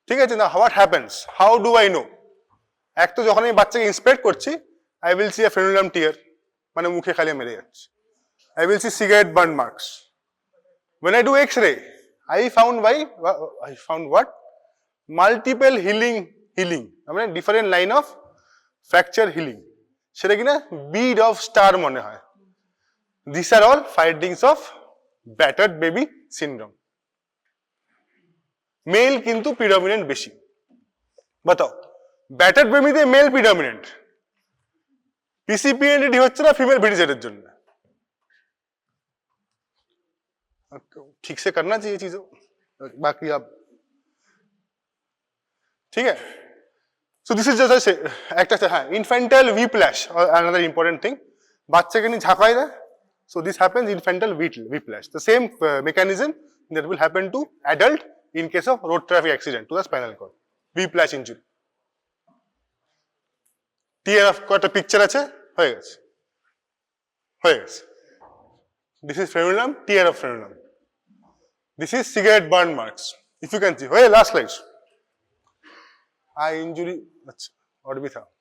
ঠিক আছে না? What happens? How do I know? এক তো যখন আমি বাচ্চাকে ইন্সপেক্ট করছি, I will see a frenulum tear, মানে মুখে খালি মেরে যাচ্ছে. I will see cigarette burn marks. When I do X-ray, I found what? Multiple healing, I mean different line of fracture healing. সেটা কিনা bead of star মনে হয়. These are all findings of battered baby syndrome. Male কিন্তু predominant বেশি। बताओ, battered baby তে male predominant, PCPNDT হচ্ছে না ফিমেল ভেরিসেটের জন্য? ठीक से करना चाहिए चीजों, बाकी आप ठीक है. So this is just একটা হ্যাঁ infantile whiplash or another important thing, বাচ্চাকে নিয়ে ঝাঁকাই দেয়. So this happens infantile whiplash, the same mechanism that will happen to adult in case of road traffic accident to the spinal cord, whiplash injury. tear of কয়টা picture আছে, হয়ে গেছে. This is frenulum, tear of frenulum. This is cigarette burn marks, if you can see. Hey, last slide. Eye injury, what we thought.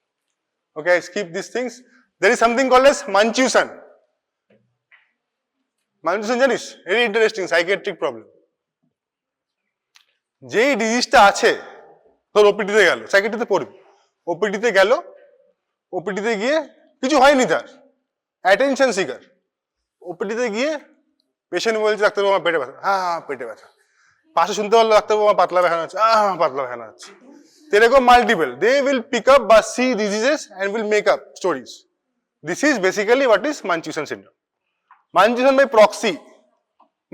Okay, skip these things. There is something called as Munchausen. Munchausen জানিস, very interesting psychiatric problem. যেই ডিজিজটা আছে, তোর ওপিডিতে গেল, সাইকিয়াট্রিতে পড়বি, ওপিডিতে গেল, ওপিডিতে গিয়ে কিছু হয়নি তার, অ্যাটেনশন সিকার, ওপিডিতে গিয়ে পেশেন্ট বলছে ডাক্তারবাবু আমার পেটে ব্যথা, হ্যাঁ পেটে ব্যথা, পাশে শুনতে পারলো ডাক্তারবাবু আমার পাতলা ব্যথা হচ্ছে, পাতলা ব্যথা হচ্ছে. এরকম multiple, they will pick up বা see diseases and will make up stories. This is basically what is Munchausen syndrome. Munchausen by proxy,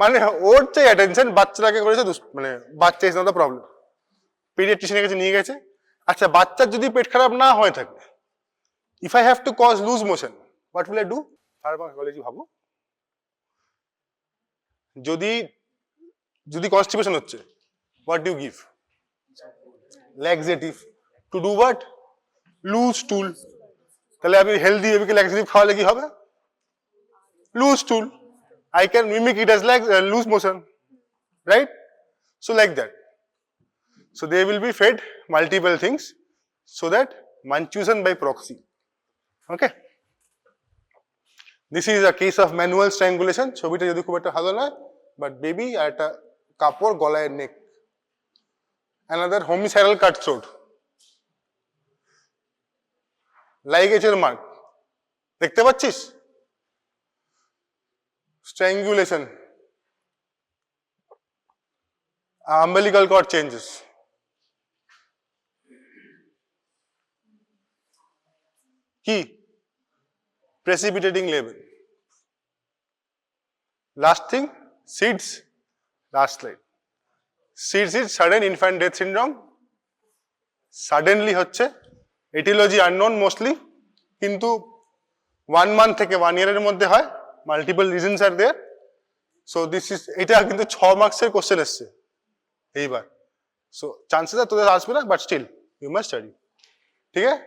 মানে ওর চাই অ্যাটেনশন, বাচ্চাটাকে করেছে মানে বাচ্চা ইজ নট দ্য প্রবলেম, পেডিয়াট্রিশিয়ানের কাছে নিয়ে গেছে. আচ্ছা, বাচ্চার যদি পেট খারাপ না হয়ে থাকে, if I have to cause loose motion, what will I do? Pharmacology ভাবো, যদি কনস্টিপেশন হচ্ছে, what do you give? Laxative. To do what? Loose stool. তাহলে আমি হেলদি বেবিকে laxative খাওয়ালে কি হবে? Loose stool. I can mimic it as like loose motion, right? So like that. So they will be fed multiple things so that Munchausen by proxy. Okay. This is a case of manual strangulation. ছবিটা যদি খুব একটা ভালো নয়, but baby আর একটা কাপড় গলায় নেক. Another homicidal cut throat. Ligature mark. দেখতে পাচ্ছিস? Strangulation. Umbilical cord changes. কি? Precipitating labor. Last thing, SIDS. Last slide. SIDS is sudden infant death syndrome. Suddenly হচ্ছে, etiology unknown mostly, কিন্তু 1 month থেকে 1 year এর মধ্যে হয়, multiple reasons are there. So this is, এটা কিন্তু 6 মার্কসের কোশ্চেন এসছে এইবার. So chances are তোদের আসবে না, but still you must study. ঠিক আছে?